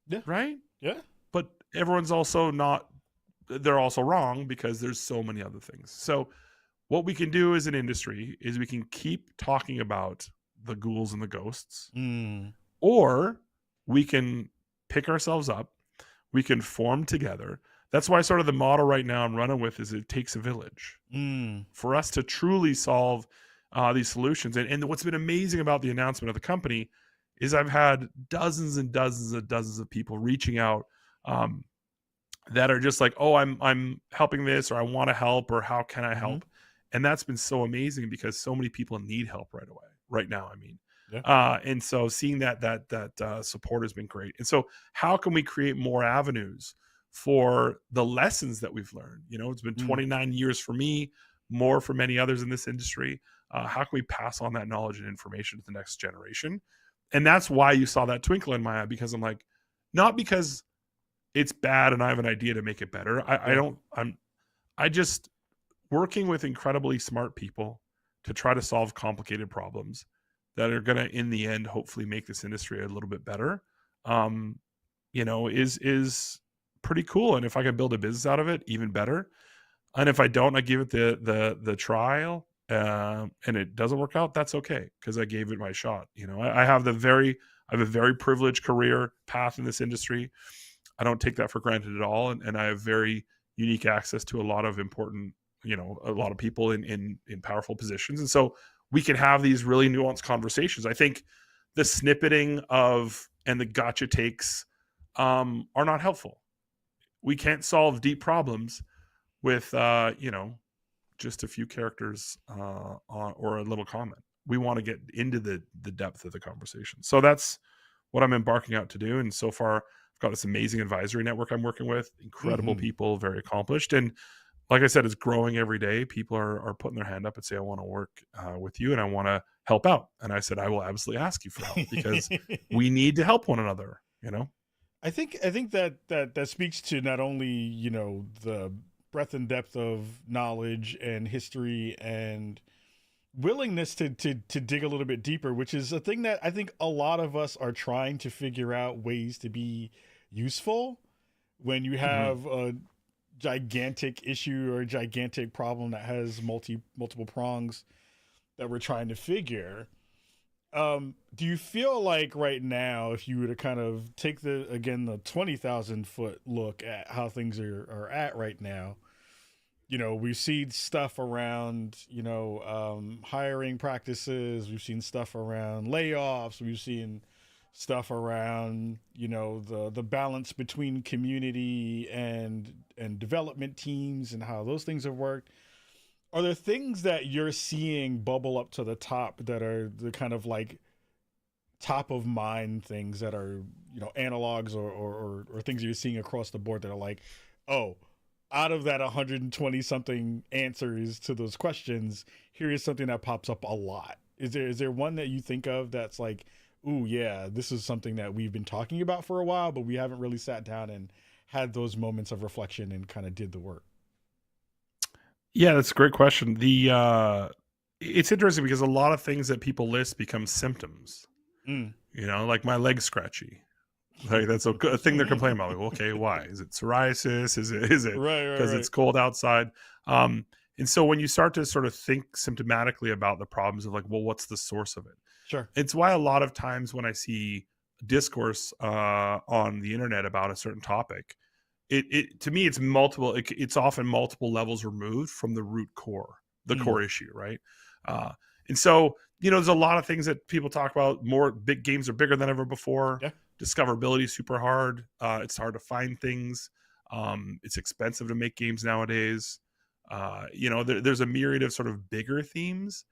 Yeah. Right? Yeah. But everyone's also not, they're also wrong because there's so many other things. So what we can do as an industry is we can keep talking about the ghouls and the ghosts, or we can pick ourselves up, we can form together. That's why sort of the model right now I'm running with is it takes a village for us to truly solve these solutions. And what's been amazing about the announcement of the company is I've had dozens and dozens and dozens of people reaching out that are just like, oh, I'm helping this, or I want to help, or how can I help? And that's been so amazing because so many people need help right now. I mean, and so seeing that support has been great. And so how can we create more avenues for the lessons that we've learned? You know, it's been 29 years for me, more for many others in this industry. How can we pass on that knowledge and information to the next generation? And that's why you saw that twinkle in my eye, because I'm like, not because it's bad and I have an idea to make it better. I just working with incredibly smart people to try to solve complicated problems that are going to, in the end, hopefully make this industry a little bit better. You know, is pretty cool. And if I can build a business out of it, even better. And if I don't, I give it the trial, and it doesn't work out, that's okay, because I gave it my shot. You know, I have a very privileged career path in this industry. I don't take that for granted at all, and I have very unique access to a lot of important, you know, a lot of people in powerful positions, and so we can have these really nuanced conversations. I think the snippeting of and the gotcha takes are not helpful. We can't solve deep problems with you know, just a few characters or a little comment. We want to get into the depth of the conversation. So that's what I'm embarking out to do. And so far, I've got this amazing advisory network I'm working with, incredible people, very accomplished. And like I said, it's growing every day. People are putting their hand up and say, I want to work with you and I want to help out. And I said, I will absolutely ask you for help, because we need to help one another, you know? I think that speaks to not only, you know, the breadth and depth of knowledge and history and willingness to dig a little bit deeper, which is a thing that I think a lot of us are trying to figure out ways to be useful when you have a gigantic issue or a gigantic problem that has multiple prongs that we're trying to figure. Do you feel like right now, if you were to kind of take the 20,000 foot look at how things are at right now, you know, we've seen stuff around, you know, hiring practices. We've seen stuff around layoffs. We've seen stuff around, you know, the balance between community and development teams and how those things have worked. Are there things that you're seeing bubble up to the top that are the kind of like top of mind things that are, you know, analogs or things you're seeing across the board that are like, oh, out of that 120 something answers to those questions, here is something that pops up a lot? Is there one that you think of that's like, ooh, yeah, this is something that we've been talking about for a while, but we haven't really sat down and had those moments of reflection and kind of did the work? Yeah, that's a great question. It's interesting because a lot of things that people list become symptoms. You know, like my leg's scratchy. Like that's a thing they're complaining about. Like, okay, why? Is it psoriasis? Is it because it's cold outside? And so when you start to sort of think symptomatically about the problems of like, well, what's the source of it? Sure. It's why a lot of times when I see discourse on the internet about a certain topic, it to me it's multiple. It's often multiple levels removed from the root core. the core issue, right? And so, there's a lot of things that people talk about. More big games are bigger than ever before. Yeah. Discoverability is super hard. It's hard to find things. It's expensive to make games nowadays. There's a myriad of sort of bigger themes,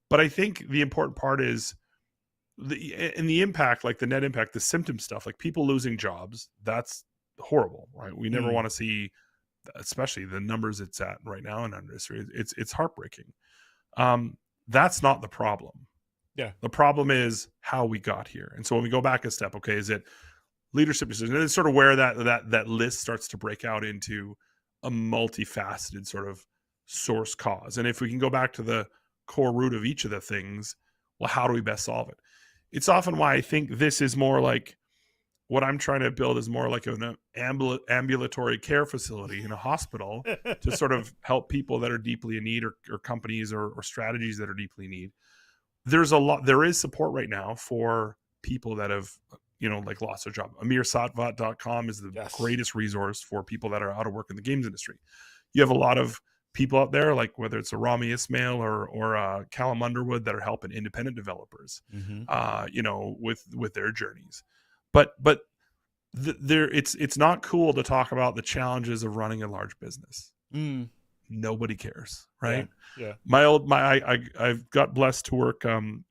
but I think the important part is the impact, like the net impact, the symptom stuff, like people losing jobs. That's horrible, right? We never want to see, especially the numbers it's at right now in our industry. It's heartbreaking. That's not the problem. Yeah. The problem is how we got here. And so when we go back a step, okay, is it leadership decision? And it's sort of where that list starts to break out into a multifaceted sort of source cause. And if we can go back to the core root of each of the things, well, how do we best solve it? It's often why I think this is more like what I'm trying to build is more like an ambulatory care facility in a hospital to sort of help people that are deeply in need, or companies or strategies that are deeply in need. There is support right now for people that have, like lost their job. AmirSatvat.com is the greatest resource for people that are out of work in the games industry. You have a lot of people out there, like whether it's a Rami Ismail or Callum Underwood, that are helping independent developers, with their journeys. But it's not cool to talk about the challenges of running a large business. Nobody cares, right? Yeah. I've got blessed to work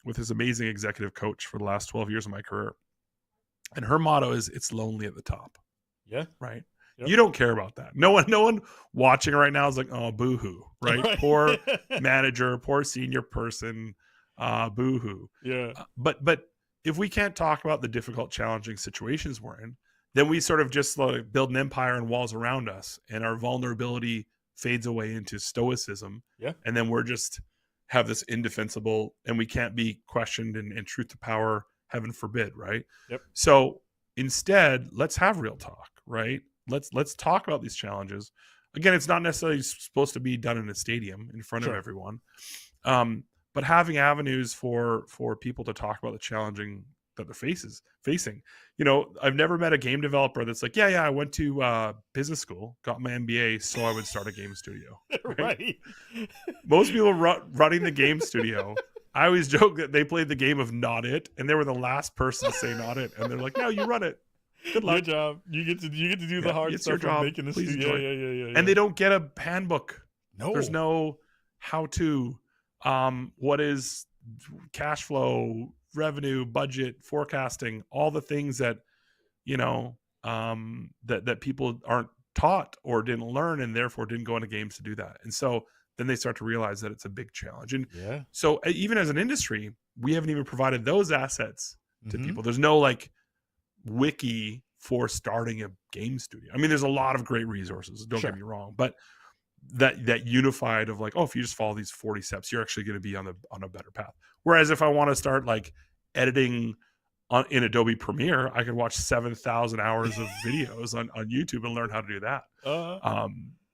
with this amazing executive coach for the last 12 years of my career, and her motto is "It's lonely at the top." Yeah. Right. Yep. You don't care about that. No one watching right now is like, "Oh, boo-hoo," right? Poor manager, poor senior person, boo-hoo. Yeah. But if we can't talk about the difficult, challenging situations we're in, then we sort of just like build an empire and walls around us, and our vulnerability fades away into stoicism. Yeah. And then we're just have this indefensible, and we can't be questioned, and truth to power, heaven forbid, right? Yep. So instead, let's have real talk, right? Let's talk about these challenges. Again, it's not necessarily supposed to be done in a stadium in front of everyone. But having avenues for people to talk about the challenging that they're facing. I've never met a game developer that's like, yeah, I went to business school, got my MBA, so I would start a game studio. Right. Most people running the game studio, I always joke that they played the game of not it, and they were the last person to say not it, and they're like, no, you run it. Good luck. Good job. You get to do the hard stuff of making the studio. Yeah. And they don't get a handbook. No. There's no how to. What is cash flow, revenue, budget, forecasting, all the things that that people aren't taught or didn't learn, and therefore didn't go into games to do that. And so then they start to realize that it's a big challenge. And so even as an industry, we haven't even provided those assets to people. There's no like wiki for starting a game studio. I mean, there's a lot of great resources, don't get me wrong, but that unified of like, oh, if you just follow these 40 steps, you're actually going to be on a better path. Whereas if I want to start like editing in Adobe Premiere, I could watch 7,000 hours of videos on YouTube and learn how to do that.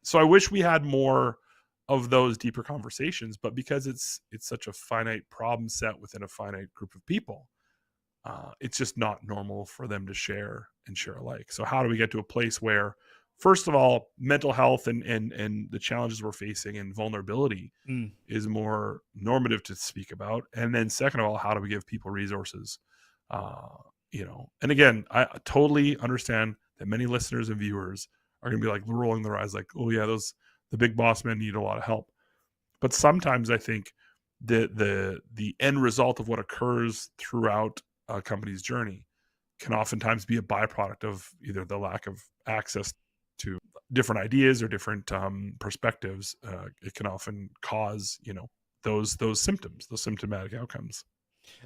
So I wish we had more of those deeper conversations, but because it's such a finite problem set within a finite group of people, it's just not normal for them to share alike. So how do we get to a place where, first of all, mental health and the challenges we're facing and vulnerability is more normative to speak about? And then second of all, how do we give people resources? And again, I totally understand that many listeners and viewers are going to be like rolling their eyes like, oh yeah, the big boss men need a lot of help. But sometimes I think the end result of what occurs throughout a company's journey can oftentimes be a byproduct of either the lack of access to different ideas or different perspectives. It can often cause, those symptoms, those symptomatic outcomes.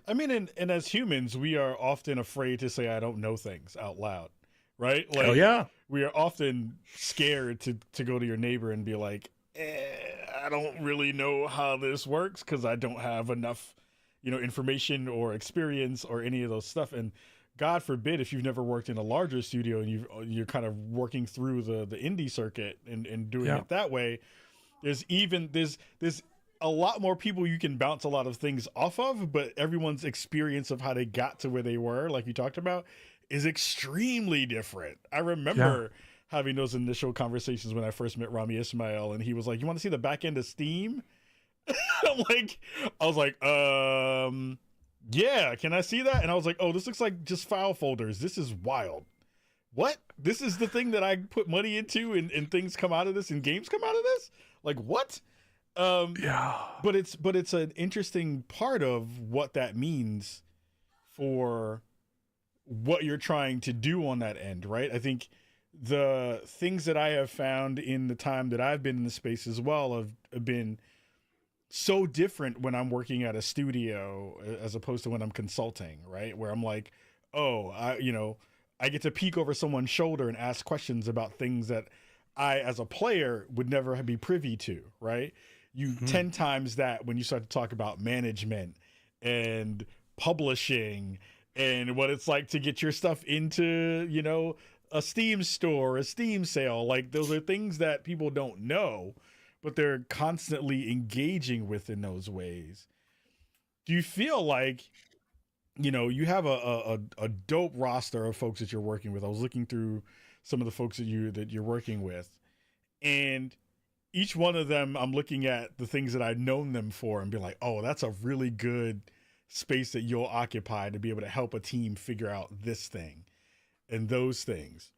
I mean, and as humans, we are often afraid to say, I don't know things out loud, right? Like, oh yeah. We are often scared to go to your neighbor and be like, I don't really know how this works because I don't have enough, information or experience or any of those stuff. And God forbid, if you've never worked in a larger studio and you're kind of working through the indie circuit and doing it that way, there's a lot more people you can bounce a lot of things off of, but everyone's experience of how they got to where they were, like you talked about, is extremely different. I remember having those initial conversations when I first met Rami Ismail, and he was like, you want to see the back end of Steam? I was like, yeah, can I see that? And I was like, oh, this looks like just file folders. This is wild. What? This is the thing that I put money into, and things come out of this, and games come out of this? Like, what? Yeah. But it's an interesting part of what that means for what you're trying to do on that end, right? I think the things that I have found in the time that I've been in the space as well have been so different when I'm working at a studio as opposed to when I'm consulting, right? Where I'm like, oh, I get to peek over someone's shoulder and ask questions about things that I, as a player, would never be privy to, right? You 10 times that when you start to talk about management and publishing and what it's like to get your stuff into, a Steam store, a Steam sale. Like, those are things that people don't know, but they're constantly engaging with in those ways. Do you feel like, you have a dope roster of folks that you're working with? I was looking through some of the folks that you're working with, and each one of them, I'm looking at the things that I've known them for and be like, oh, that's a really good space that you'll occupy to be able to help a team figure out this thing and those things.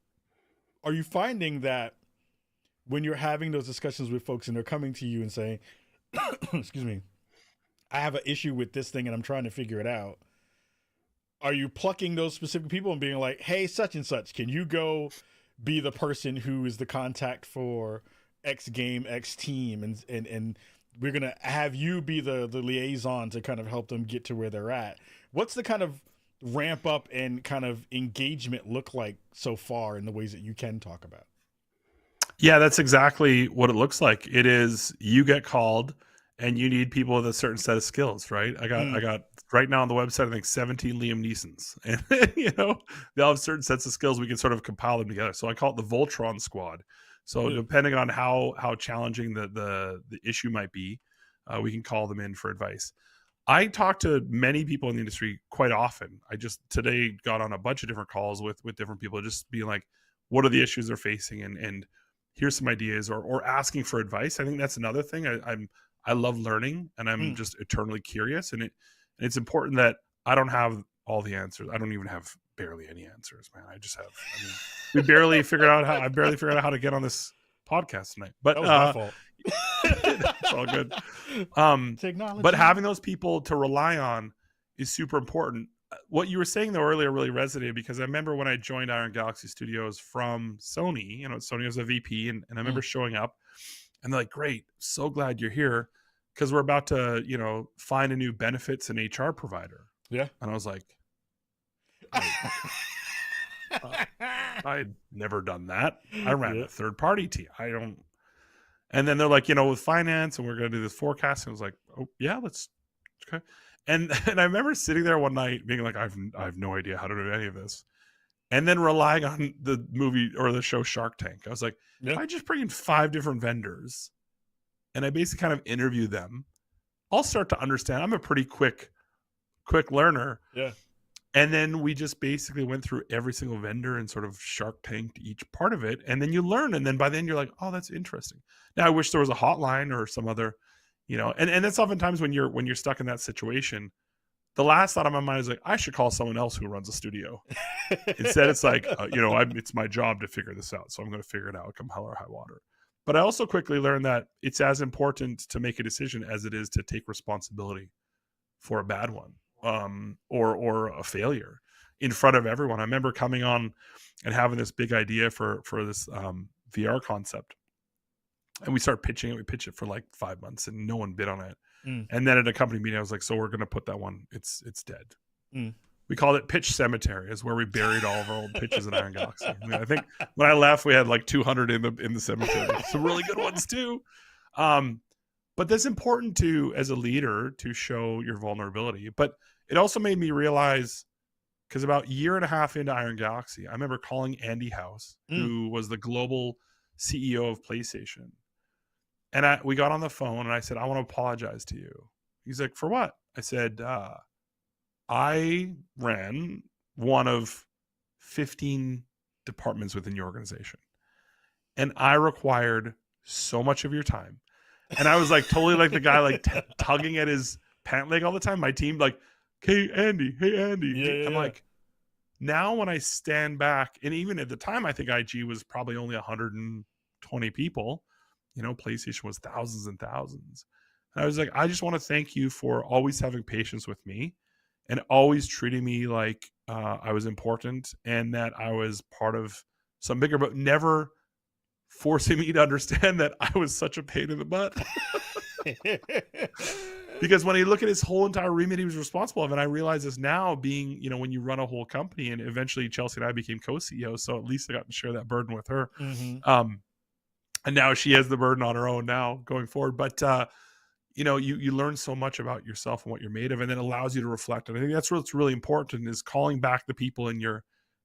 Are you finding that when you're having those discussions with folks and they're coming to you and saying, excuse me, I have an issue with this thing and I'm trying to figure it out, are you plucking those specific people and being like, hey, such and such, can you go be the person who is the contact for X game, X team, and we're going to have you be the liaison to kind of help them get to where they're at? What's the kind of ramp up and kind of engagement look like so far in the ways that you can talk about? Yeah, that's exactly what it looks like. It is, you get called and you need people with a certain set of skills, right? I got right now on the website, I think 17 Liam Neesons, and they all have certain sets of skills. We can sort of compile them together. So I call it the Voltron squad. So depending on how challenging the issue might be, we can call them in for advice. I talk to many people in the industry quite often. I just today got on a bunch of different calls with different people, just being like, what are the issues they're facing, and here's some ideas, or asking for advice. I think that's another thing. I love learning, and I'm just eternally curious, and it's important that I don't have all the answers. I don't even have barely any answers, man. We barely figured out how to get on this podcast tonight. But that was my fault. It's all good. Technology. But having those people to rely on is super important. What you were saying though earlier really resonated, because I remember when I joined Iron Galaxy Studios from Sony, Sony was a VP, and I remember showing up and they're like, great, so glad you're here, because we're about to, find a new benefits and HR provider. Yeah. And I was like, I'd never done that. I ran a third party team. And then they're like, with finance, and we're going to do this forecasting. I was like, oh yeah, let's okay. And I remember sitting there one night being like, I have no idea how to do any of this. And then relying on the movie or the show Shark Tank. I was like, if I just bring in 5 different vendors and I basically kind of interview them, I'll start to understand. I'm a pretty quick learner. Yeah. And then we just basically went through every single vendor and sort of Shark Tanked each part of it. And then you learn. And then by then you're like, oh, that's interesting. Now I wish there was a hotline or some other, and that's oftentimes when you're stuck in that situation, the last thought on my mind is like, I should call someone else who runs a studio. Instead, it's like, it's my job to figure this out. So I'm going to figure it out, come hell or high water. But I also quickly learned that it's as important to make a decision as it is to take responsibility for a bad one. Or a failure in front of everyone. I remember coming on and having this big idea for this VR concept, and we start pitching it. We pitch it for like 5 months, and no one bid on it. And then at a company meeting, I was like, "So we're going to put that one. It's dead." We called it Pitch Cemetery, is where we buried all of our old pitches in Iron Galaxy. I think when I left, we had like 200 in the cemetery. Some really good ones too. But that's important as a leader, to show your vulnerability. But it also made me realize, because about a year and a half into Iron Galaxy, I remember calling Andy House, who was the global CEO of PlayStation. And we got on the phone and I said, I want to apologize to you. He's like, for what? I said, I ran one of 15 departments within your organization, and I required so much of your time. And I was like totally like the guy like tugging at his pant leg all the time. My team like, hey Andy. Yeah, I'm like, now when I stand back, and even at the time, I think IG was probably only 120 people. PlayStation was thousands and thousands. And I was like, I just want to thank you for always having patience with me and always treating me like I was important and that I was part of some bigger, but never forcing me to understand that I was such a pain in the butt. Because when you look at his whole entire remit he was responsible of, and I realize this now being, when you run a whole company, and eventually Chelsea and I became co-CEOs, so at least I got to share that burden with her. Mm-hmm. And now she has the burden on her own now going forward. But, you learn so much about yourself and what you're made of, and it allows you to reflect. And I think that's what's really important is calling back the people in your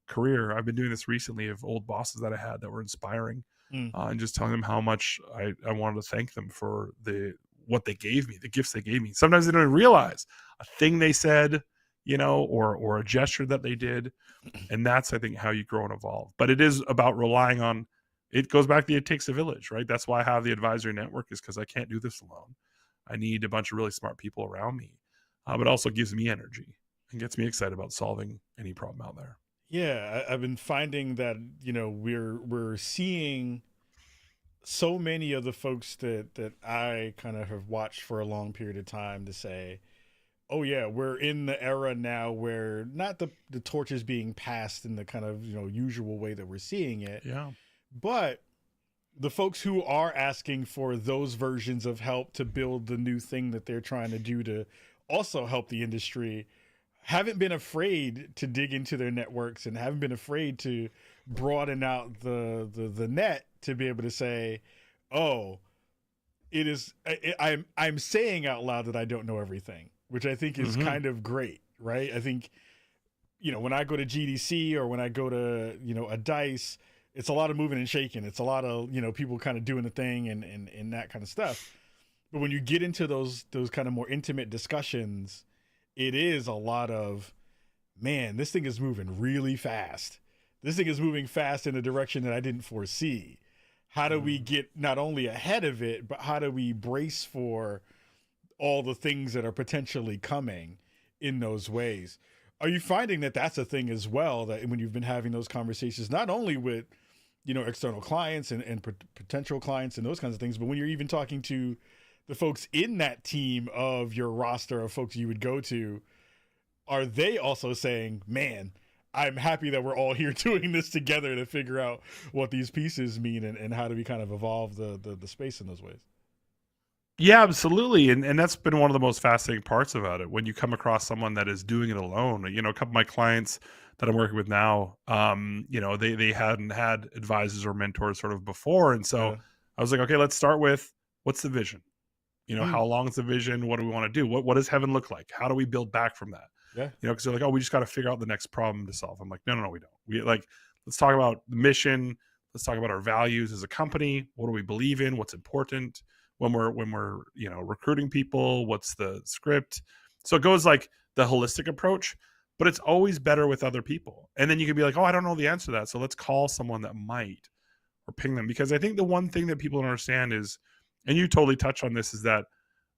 career. I've been doing this recently of old bosses that I had that were inspiring, and just telling them how much I wanted to thank them for what they gave me, the gifts they gave me. Sometimes they don't even realize a thing they said, or a gesture that they did. And that's, I think, how you grow and evolve. But it is about relying on, it goes back to it takes a village, right? That's why I have the advisory network, is because I can't do this alone. I need a bunch of really smart people around me, but also gives me energy and gets me excited about solving any problem out there. Yeah, I've been finding that, we're seeing so many of the folks that I kind of have watched for a long period of time to say, oh yeah, we're in the era now where not the torch is being passed in the kind of, usual way that we're seeing it. Yeah. But the folks who are asking for those versions of help to build the new thing that they're trying to do to also help the industry haven't been afraid to dig into their networks and haven't been afraid to broaden out the net to be able to say, oh, I'm saying out loud that I don't know everything, which I think is kind of great, right? I think, when I go to GDC or when I go to, a DICE, it's a lot of moving and shaking. It's a lot of, people kind of doing the thing and that kind of stuff. But when you get into those kind of more intimate discussions, it is a lot of, man, this thing is moving really fast. This thing is moving fast in a direction that I didn't foresee. How do we get not only ahead of it, but how do we brace for all the things that are potentially coming in those ways? Are you finding that that's a thing as well, that when you've been having those conversations, not only with, external clients and potential clients and those kinds of things, but when you're even talking to the folks in that team of your roster of folks you would go to, are they also saying, man, I'm happy that we're all here doing this together to figure out what these pieces mean and how do we kind of evolve the space in those ways? Yeah, absolutely. And that's been one of the most fascinating parts about it. When you come across someone that is doing it alone, a couple of my clients that I'm working with now, they hadn't had advisors or mentors sort of before. And so I was like, okay, let's start with, what's the vision? How long is the vision? What do we want to do? What does heaven look like? How do we build back from that? Yeah. Because they're like, oh, we just got to figure out the next problem to solve. I'm like, no, we don't. Let's talk about the mission. Let's talk about our values as a company. What do we believe in? What's important when we're recruiting people? What's the script? So it goes like the holistic approach, but it's always better with other people. And then you can be like, oh, I don't know the answer to that. So let's call someone that might, or ping them. Because I think the one thing that people don't understand is, and you totally touched on this, is that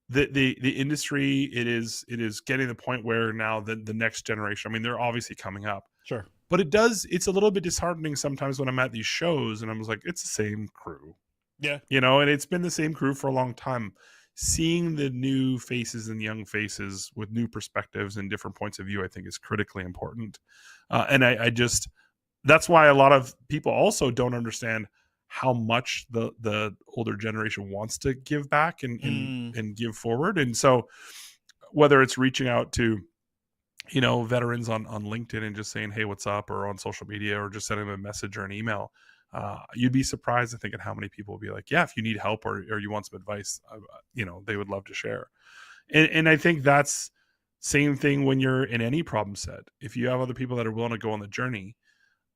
the industry, it is getting to the point where now the next generation, I mean, they're obviously coming up. Sure. But it's a little bit disheartening sometimes when I'm at these shows and I'm just like, it's the same crew. Yeah. And it's been the same crew for a long time. Seeing the new faces and young faces with new perspectives and different points of view, I think is critically important. And I just, that's why a lot of people also don't understand how much the older generation wants to give back and give forward. And so whether it's reaching out to, veterans on LinkedIn and just saying, hey, what's up, or on social media, or just sending them a message or an email, you'd be surprised, I think, at how many people will be like, yeah, if you need help or you want some advice, they would love to share. And I think that's same thing when you're in any problem set. If you have other people that are willing to go on the journey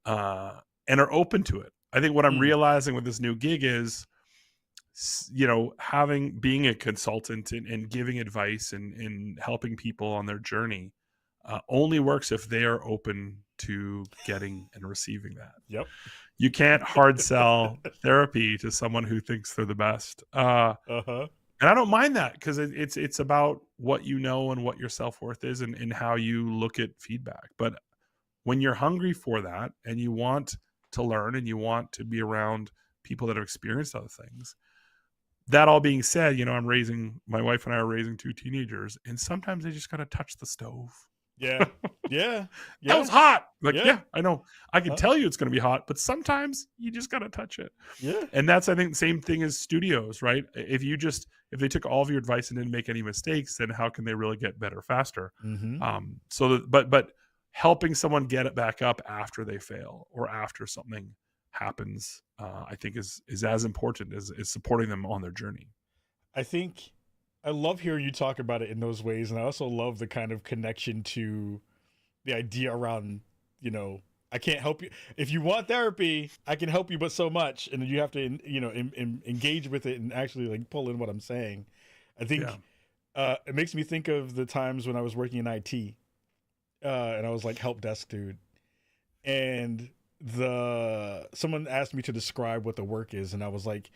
and are open to it. I think what I'm realizing with this new gig is, being a consultant and giving advice and helping people on their journey only works if they are open to getting and receiving that. Yep. You can't hard sell therapy to someone who thinks they're the best. And I don't mind that because it's about what you know and what your self-worth is and how you look at feedback. But when you're hungry for that and you want to learn and you want to be around people that have experienced other things, that all being said, my wife and I are raising 2 teenagers, and sometimes they just got to touch the stove. Yeah. Yeah. That was hot. Like, Yeah. yeah, I know. I can tell you it's going to be hot, but sometimes you just got to touch it. Yeah. And that's, I think, the same thing as studios, right? If they took all of your advice and didn't make any mistakes, then how can they really get better faster? Mm-hmm. But helping someone get it back up after they fail or after something happens, I think is as important as supporting them on their journey. I think I love hearing you talk about it in those ways. And I also love the kind of connection to the idea around, I can't help you. If you want therapy, I can help you, but so much. And you have to, engage with it and actually like pull in what I'm saying. I think it makes me think of the times when I was working in IT and I was like help desk dude. And someone asked me to describe what the work is. And I was like,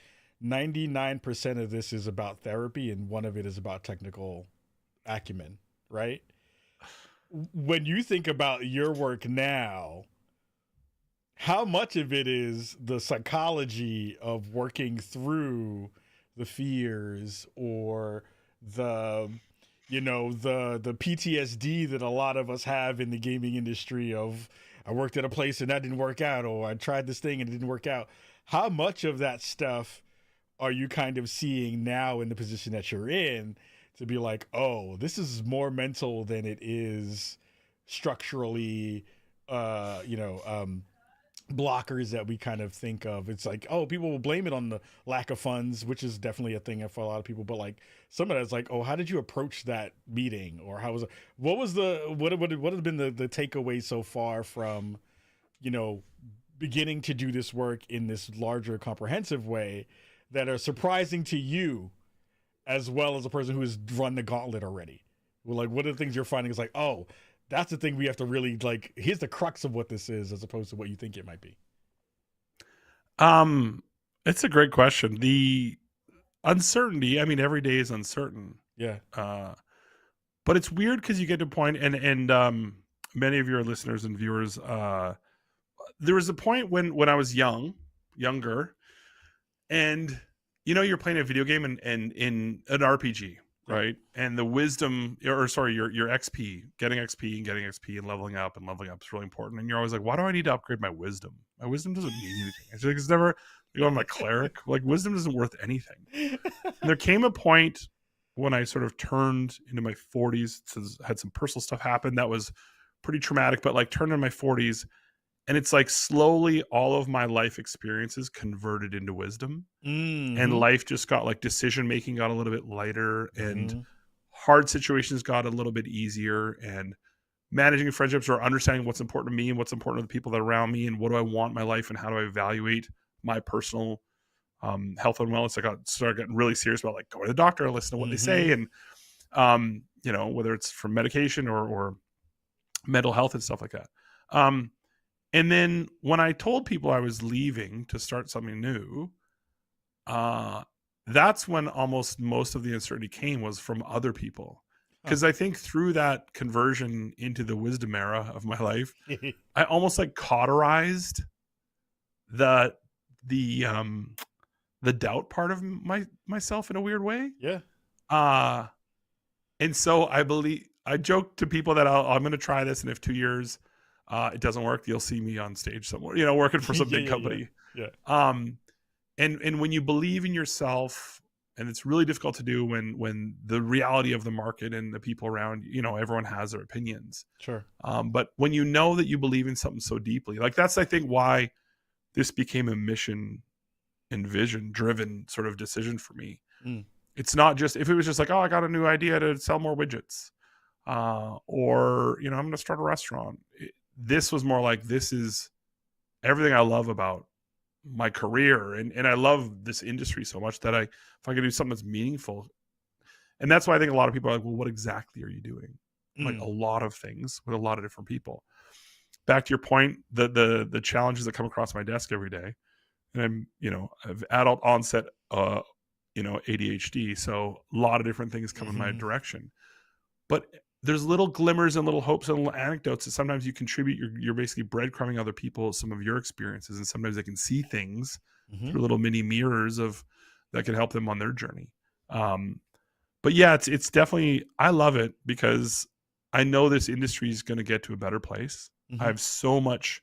99% of this is about therapy and one of it is about technical acumen, right? When you think about your work now, how much of it is the psychology of working through the fears or the PTSD that a lot of us have in the gaming industry of I worked at a place and that didn't work out, or I tried this thing and it didn't work out. How much of that stuff are you kind of seeing now in the position that you're in to be like, oh, this is more mental than it is structurally, blockers that we kind of think of? It's like, oh, people will blame it on the lack of funds, which is definitely a thing for a lot of people. But like some of that's like, oh, how did you approach that meeting? Or what have been the takeaway so far from, beginning to do this work in this larger comprehensive way that are surprising to you as well as a person who has run the gauntlet already? Well, like, what are the things you're finding is like, oh, that's the thing we have to really like, here's the crux of what this is as opposed to what you think it might be? It's a great question. The uncertainty, I mean, every day is uncertain. Yeah. But it's weird because you get to a point and many of your listeners and viewers, there was a point when I was younger, and you're playing a video game and in an RPG, right? And the wisdom, your XP, getting XP and leveling up is really important. And you're always like, why do I need to upgrade my wisdom? My wisdom doesn't mean anything. It's like, it's never, I'm a cleric. Like, wisdom isn't worth anything. And there came a point when I sort of turned into my 40s, had some personal stuff happen that was pretty traumatic, but like turned in my 40s. And it's like slowly all of my life experiences converted into wisdom. Mm-hmm. And life just got like decision-making got a little bit lighter and hard situations got a little bit easier, and managing friendships or understanding what's important to me and what's important to the people that are around me and what do I want in my life and how do I evaluate my personal health and wellness. I started getting really serious about like going to the doctor, listen to what they say. And, whether it's from medication or mental health and stuff like that. And then when I told people I was leaving to start something new, that's when almost most of the uncertainty came, was from other people. Because I think through that conversion into the wisdom era of my life, I almost like cauterized the doubt part of myself in a weird way. Yeah. And so I joke to people that I'm going to try this, and if 2 years it doesn't work, you'll see me on stage somewhere, working for some big company. Yeah. And when you believe in yourself, and it's really difficult to do when the reality of the market and the people around, everyone has their opinions. Sure. But when you know that you believe in something so deeply, like that's, I think, why this became a mission and vision driven sort of decision for me. It's not just, if it was just like, oh, I got a new idea to sell more widgets, or, I'm going to start a restaurant. This was more like, this is everything I love about my career. And I love this industry so much that if I could do something that's meaningful. And that's why I think a lot of people are like, well, what exactly are you doing? Like a lot of things with a lot of different people. Back to your point, the challenges that come across my desk every day. And I'm, I have adult onset ADHD. So a lot of different things come in my direction. But there's little glimmers and little hopes and little anecdotes that sometimes you contribute. You're basically breadcrumbing other people some of your experiences, and sometimes they can see things through little mini mirrors that can help them on their journey. But yeah, it's definitely, I love it because I know this industry is going to get to a better place. I have so much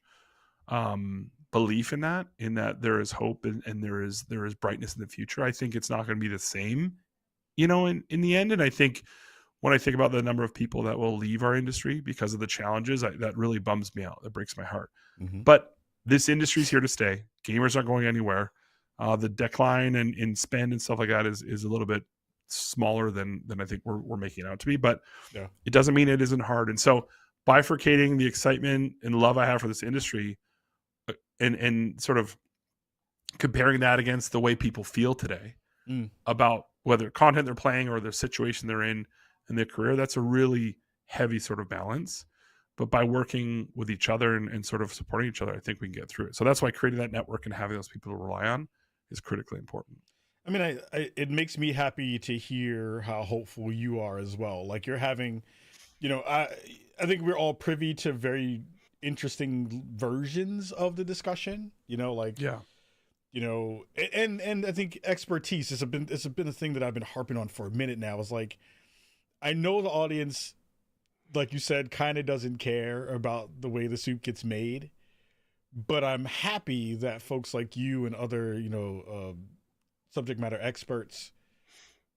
belief in that there is hope and there is brightness in the future. I think it's not going to be the same, in the end. And I think when I think about the number of people that will leave our industry because of the challenges, that really bums me out. That breaks my heart. But this industry is here to stay. Gamers aren't going anywhere. The decline in spend and stuff like that is a little bit smaller than I think we're making it out to be. But it doesn't mean it isn't hard. And so bifurcating the excitement and love I have for this industry and sort of comparing that against the way people feel today about whether content they're playing or the situation they're in their career, that's a really heavy sort of balance. But by working with each other and sort of supporting each other, I think we can get through it. So that's why creating that network and having those people to rely on is critically important. I mean, it makes me happy to hear how hopeful you are as well. Like you're having, I think we're all privy to very interesting versions of the discussion, and I think expertise it's been a thing that I've been harping on for a minute now. Is like, I know the audience, like you said, kind of doesn't care about the way the soup gets made, but I'm happy that folks like you and other, subject matter experts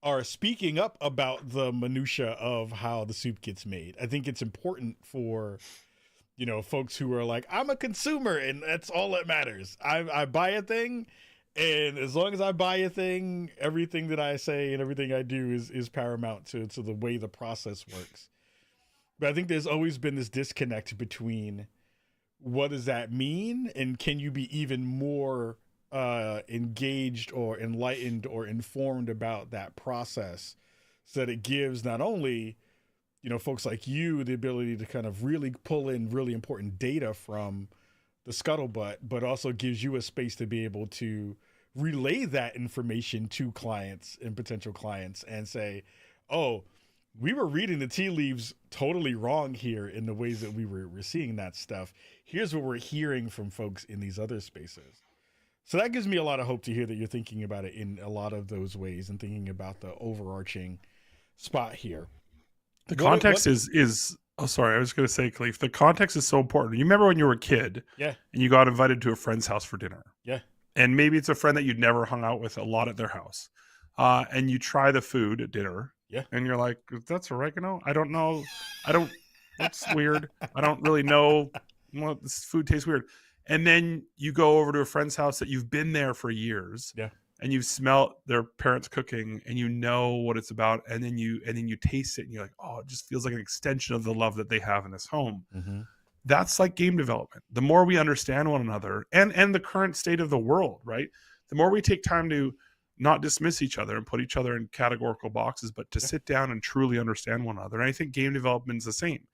are speaking up about the minutia of how the soup gets made. I think it's important for, folks who are like, I'm a consumer and that's all that matters. I buy a thing, and as long as I buy a thing, everything that I say and everything I do is paramount to the way the process works. But I think there's always been this disconnect between what does that mean and can you be even more engaged or enlightened or informed about that process so that it gives not only, folks like you the ability to kind of really pull in really important data from the scuttlebutt, but also gives you a space to be able to relay that information to clients and potential clients and say, oh, we were reading the tea leaves totally wrong here in the ways that we were seeing that stuff. Here's what we're hearing from folks in these other spaces. So that gives me a lot of hope to hear that you're thinking about it in a lot of those ways and thinking about the overarching spot here. The context is oh, sorry. I was going to say, Khalif, the context is so important. You remember when you were a kid and you got invited to a friend's house for dinner. Yeah. And maybe it's a friend that you'd never hung out with a lot at their house. And you try the food at dinner. Yeah. And you're like, that's oregano? I don't know. That's weird. I don't really know. Well, this food tastes weird. And then you go over to a friend's house that you've been there for years. Yeah. And you've smelled their parents cooking and you know what it's about. And then you taste it and you're like, oh, it just feels like an extension of the love that they have in this home. Mm-hmm. That's like game development. The more we understand one another and the current state of the world, right? The more we take time to not dismiss each other and put each other in categorical boxes, but to sit down and truly understand one another. And I think game development is the same.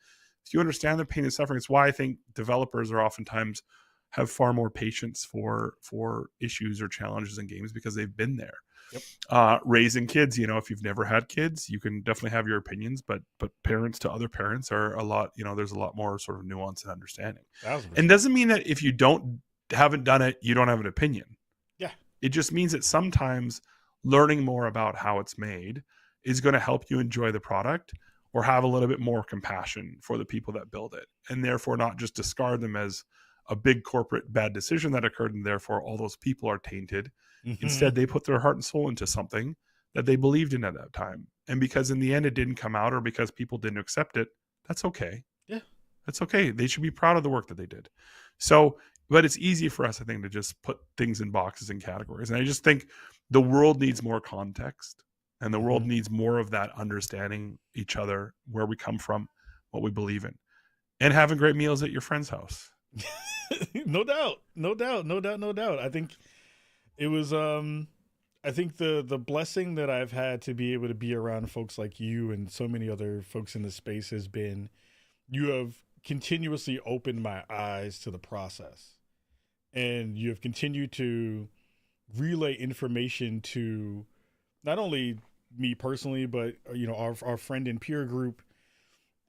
If you understand the pain and suffering, it's why I think developers are oftentimes have far more patience for issues or challenges in games because they've been there. Yep. Raising kids, if you've never had kids, you can definitely have your opinions, but parents to other parents are a lot, there's a lot more sort of nuance and understanding. And doesn't mean that if you haven't done it, you don't have an opinion. Yeah. It just means that sometimes learning more about how it's made is going to help you enjoy the product or have a little bit more compassion for the people that build it, and therefore not just discard them as a big corporate bad decision that occurred and therefore all those people are tainted. Mm-hmm. Instead, they put their heart and soul into something that they believed in at that time. And because in the end it didn't come out or because people didn't accept it, that's okay. Yeah. That's okay. They should be proud of the work that they did. So, but it's easy for us, I think, to just put things in boxes and categories. And I just think the world needs more context and the world needs more of that understanding each other, where we come from, what we believe in, and having great meals at your friend's house. No doubt. I think it was I think the blessing that I've had to be able to be around folks like you and so many other folks in the space has been, you have continuously opened my eyes to the process, and you have continued to relay information to not only me personally, but our friend and peer group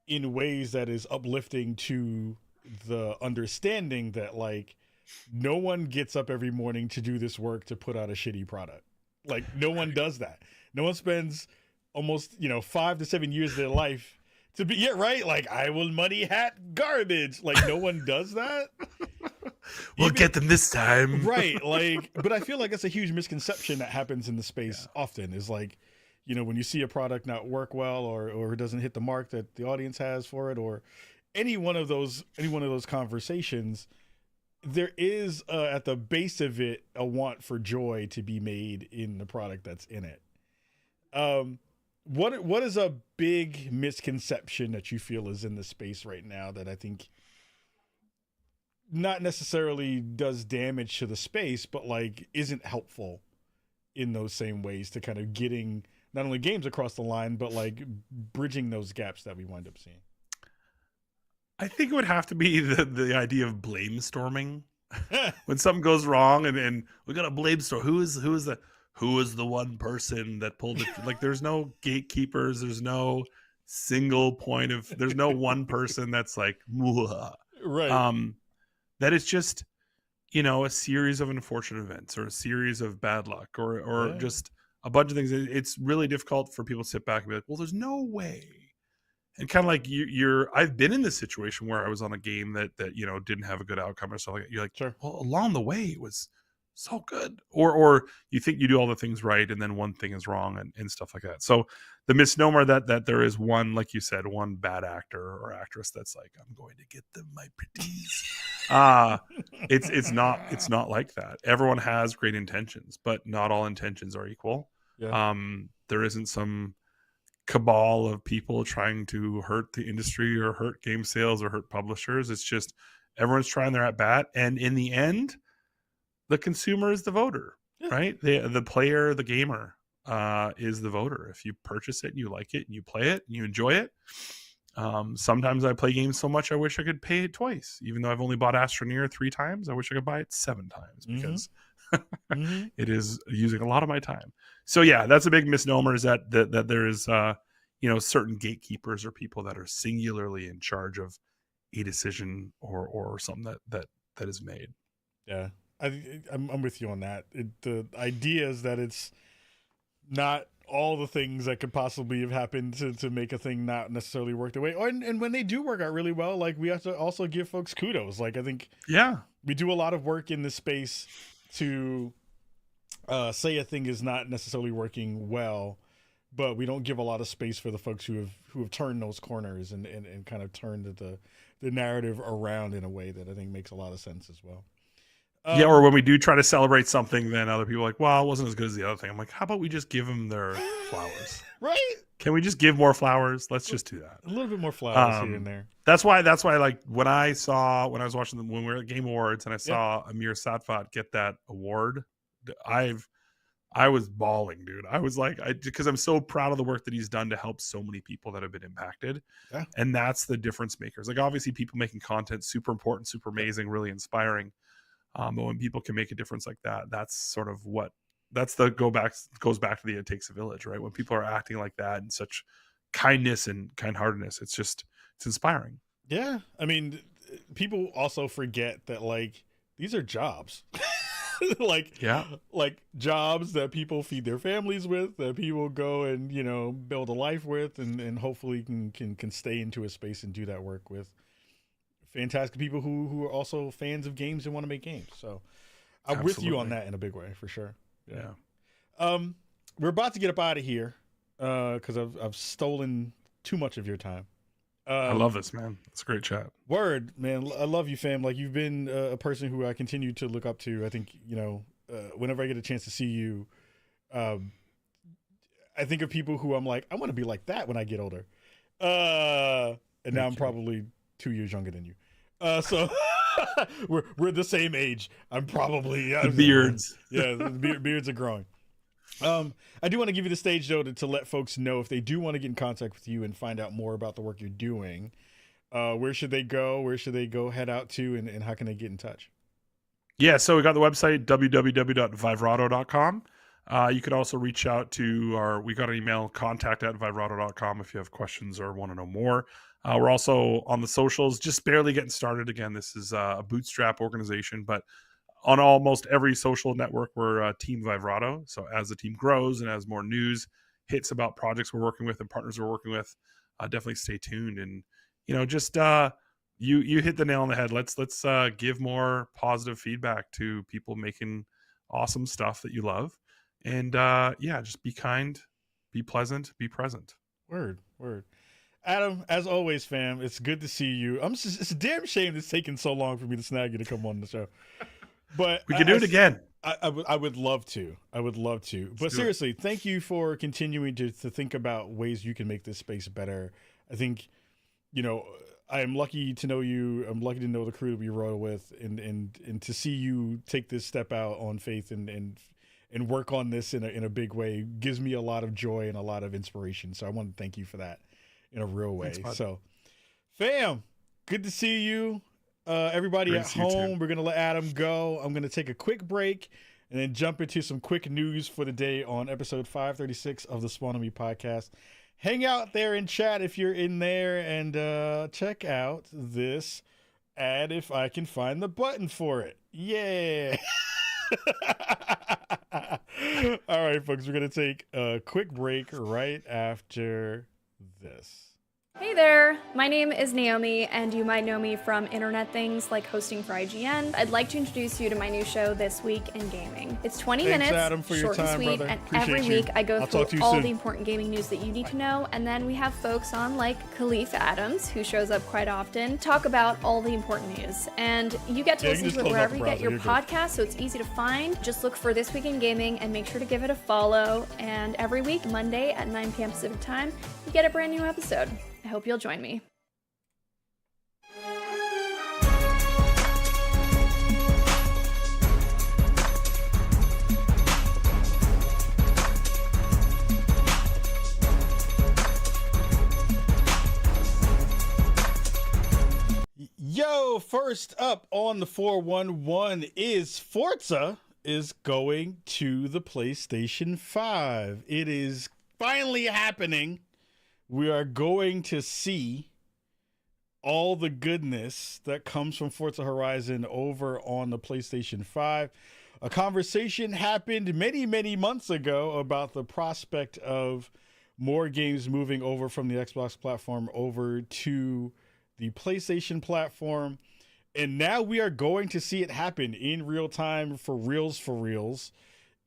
in ways that is uplifting to the understanding that like no one gets up every morning to do this work to put out a shitty product. Like no one does that. No one spends almost 5 to 7 years of their life to be right. Like I will money hat garbage. Like no one does that. We'll get them this time. Right. Like, but I feel like that's a huge misconception that happens in the space often is like, when you see a product not work well or it doesn't hit the mark that the audience has for it, or any one of those conversations, there is at the base of it a want for joy to be made in the product that's in it. What is a big misconception that you feel is in the space right now that I think not necessarily does damage to the space, but like isn't helpful in those same ways to kind of getting not only games across the line, but like bridging those gaps that we wind up seeing? I think it would have to be the idea of blame storming. When something goes wrong and we got a blame storm. Who is the one person that pulled it? Like there's no gatekeepers. There's no single point of, there's no one person that's like, Mwah. Right. That it's just, a series of unfortunate events or a series of bad luck or just a bunch of things. It's really difficult for people to sit back and be like, well, there's no way. And kind of like I've been in this situation where I was on a game that didn't have a good outcome or something like that. You're like, sure. Well, along the way it was so good. Or you think you do all the things right and then one thing is wrong and stuff like that. So the misnomer that there is one, like you said, one bad actor or actress that's like, I'm going to get them my pretties. It's not like that. Everyone has great intentions, but not all intentions are equal. Yeah. There isn't some cabal of people trying to hurt the industry or hurt game sales or hurt publishers. It's just everyone's trying their at bat, and in the end, the consumer is the voter, right? The player, the gamer, is the voter. If you purchase it and you like it and you play it and you enjoy it. Sometimes I play games so much I wish I could pay it twice, even though I've only bought Astroneer 3 times. I wish I could buy it 7 times because it is using a lot of my time. So yeah, that's a big misnomer, is that there is certain gatekeepers or people that are singularly in charge of a decision or something that is made. Yeah, I'm with you on that. The idea is that it's not all the things that could possibly have happened to make a thing not necessarily work the way. And when they do work out really well, like we have to also give folks kudos. Like I think we do a lot of work in this space to say a thing is not necessarily working well, but we don't give a lot of space for the folks who have turned those corners and kind of turned the narrative around in a way that I think makes a lot of sense as well. Or when we do try to celebrate something, then other people are like, well, it wasn't as good as the other thing. I'm like, how about we just give them their flowers? Right? Can we just give more flowers? Let's just do that. A little bit more flowers here and there. That's why like when I was watching when we were at Game Awards and I saw Amir Satvat get that award, I was bawling, dude. I was like, because I'm so proud of the work that he's done to help so many people that have been impacted. Yeah. And that's the difference makers. Like obviously people making content, super important, super amazing, really inspiring. But when people can make a difference like that, that's sort of goes back to the It Takes a Village, right? When people are acting like that and such kindness and kind-heartedness, it's inspiring. Yeah. I mean, people also forget that like these are jobs. like jobs that people feed their families with, that people go and build a life with, and hopefully can stay into a space and do that work with fantastic people who are also fans of games and want to make games. So I'm with you on that in a big way for sure. Yeah. We're about to get up out of here because I've stolen too much of your time. I love this, man. It's a great chat. Word, man. I love you, fam. Like you've been a person who I continue to look up to. I think whenever I get a chance to see you, I think of people who I'm like, I want to be like that when I get older. And now I'm probably 2 years younger than you. So we're the same age. I'm probably the beards. Yeah, the beards are growing. I do want to give you the stage though to let folks know if they do want to get in contact with you and find out more about the work you're doing. Where should they go? Where should they go head out to, and how can they get in touch? Yeah, so we got the website www.vivrado.com. You could also reach out to we got an email, contact@vibrato.com if you have questions or want to know more. We're also on the socials, just barely getting started. Again, this is a bootstrap organization, but on almost every social network, we're Team Vibrato. So as the team grows and as more news hits about projects we're working with and partners we're working with, definitely stay tuned. And, just you hit the nail on the head. Let's give more positive feedback to people making awesome stuff that you love. And just be kind, be pleasant, be present. Word. Adam, as always, fam, it's good to see you. It's a damn shame it's taken so long for me to snag you to come on the show. But we can do it again. I would love to. But seriously, thank you for continuing to think about ways you can make this space better. I think, I am lucky to know you. I'm lucky to know the crew that we roll with, and to see you take this step out on faith and work on this in a big way gives me a lot of joy and a lot of inspiration. So I want to thank you for that in a real way. Thanks, so, fam, good to see you. Everybody at home, we're going to let Adam go. I'm going to take a quick break and then jump into some quick news for the day on episode 536 of the Spawn on Me podcast. Hang out there in chat if you're in there, and check out this ad if I can find the button for it. Yeah. All right, folks, we're going to take a quick break right after this. Hey there, my name is Naomi, and you might know me from internet things like hosting for IGN. I'd like to introduce you to my new show, This Week in Gaming. It's 20 minutes, Adam, for short your time, and sweet, brother. and Appreciate every you. week I go I'll talk to through you all soon. the important gaming news that you need to know, and then we have folks on like Khalif Adams, who shows up quite often, talk about all the important news. And you get to listen to it wherever you get your podcast, so it's easy to find. Just look for This Week in Gaming and make sure to give it a follow. And every week, Monday at 9 p.m. Pacific time, you get a brand new episode. I hope you'll join me. Yo, first up on the 411 is Forza is going to the PlayStation 5. It is finally happening. We are going to see all the goodness that comes from Forza Horizon over on the PlayStation 5. A conversation happened many, many months ago about the prospect of more games moving over from the Xbox platform over to the PlayStation platform. And now we are going to see it happen in real time for reals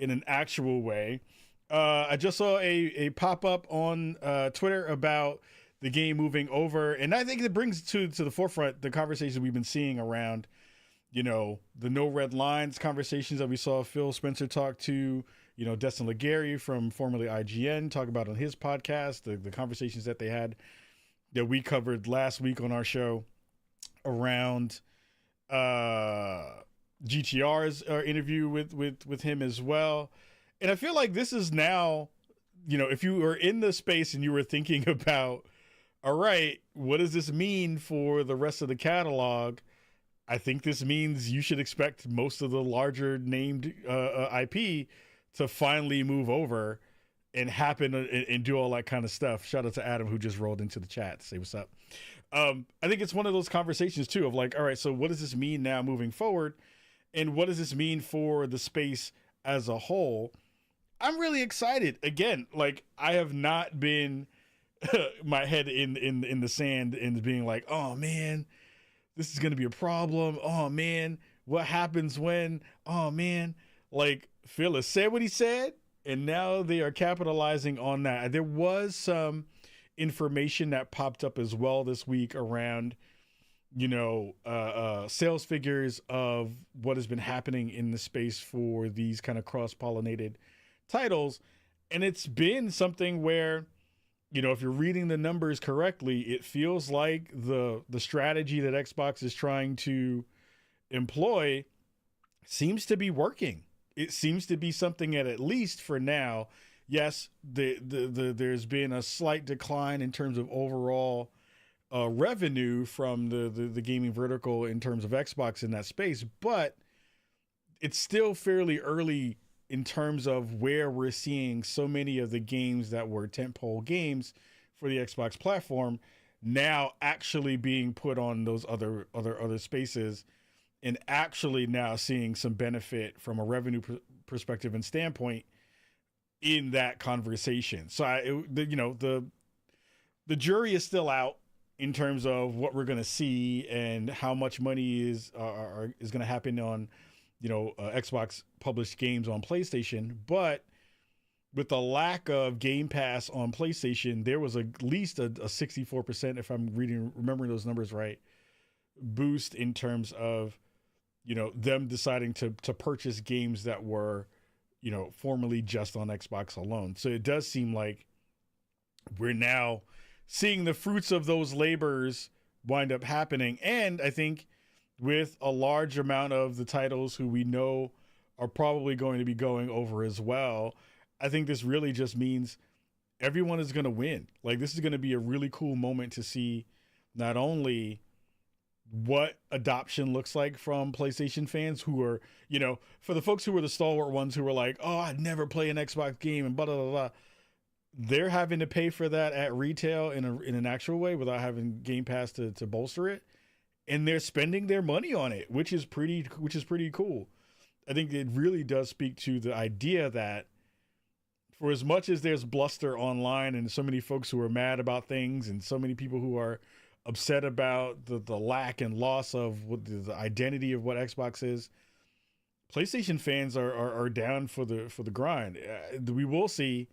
in an actual way. I just saw a pop-up on Twitter about the game moving over, and I think it brings to the forefront the conversation we've been seeing around, the no red lines conversations that we saw Phil Spencer talk to, Destin Legary from formerly IGN talk about on his podcast, the conversations that they had that we covered last week on our show around GTR's interview with him as well. And I feel like this is now, if you were in the space and you were thinking about, all right, what does this mean for the rest of the catalog? I think this means you should expect most of the larger named IP to finally move over and happen and do all that kind of stuff. Shout out to Adam, who just rolled into the chat to say what's up. I think it's one of those conversations too of like, all right, so what does this mean now moving forward? And what does this mean for the space as a whole? I'm really excited. Again, like I have not been my head in the sand and being like, oh man, this is going to be a problem. Oh man, what happens when, oh man, like Phyllis said what he said. And now they are capitalizing on that. There was some information that popped up as well this week around, sales figures of what has been happening in the space for these kind of cross-pollinated titles. And it's been something where, if you're reading the numbers correctly, it feels like the strategy that Xbox is trying to employ seems to be working. It seems to be something that, at least for now, yes, there's been a slight decline in terms of overall revenue from the gaming vertical in terms of Xbox in that space, but it's still fairly early in terms of where we're seeing so many of the games that were tentpole games for the Xbox platform now actually being put on those other spaces, and actually now seeing some benefit from a revenue perspective and standpoint in that conversation. So the jury is still out in terms of what we're going to see and how much money is going to happen on, Xbox published games on PlayStation. But with the lack of Game Pass on PlayStation, there was at least a 64%, if I'm remembering those numbers right, boost in terms of, them deciding to purchase games that were, formerly just on Xbox alone. So it does seem like we're now seeing the fruits of those labors wind up happening. And I think with a large amount of the titles who we know are probably going to be going over as well, I think this really just means everyone is going to win. Like, this is going to be a really cool moment to see not only what adoption looks like from PlayStation fans who are, for the folks who were the stalwart ones who were like, oh, I'd never play an Xbox game and blah, blah, blah, blah. They're having to pay for that at retail in an actual way without having Game Pass to bolster it. And they're spending their money on it, which is pretty cool. I think it really does speak to the idea that for as much as there's bluster online and so many folks who are mad about things and so many people who are upset about the lack and loss of what the identity of what Xbox is, PlayStation fans are down for the grind. We will see,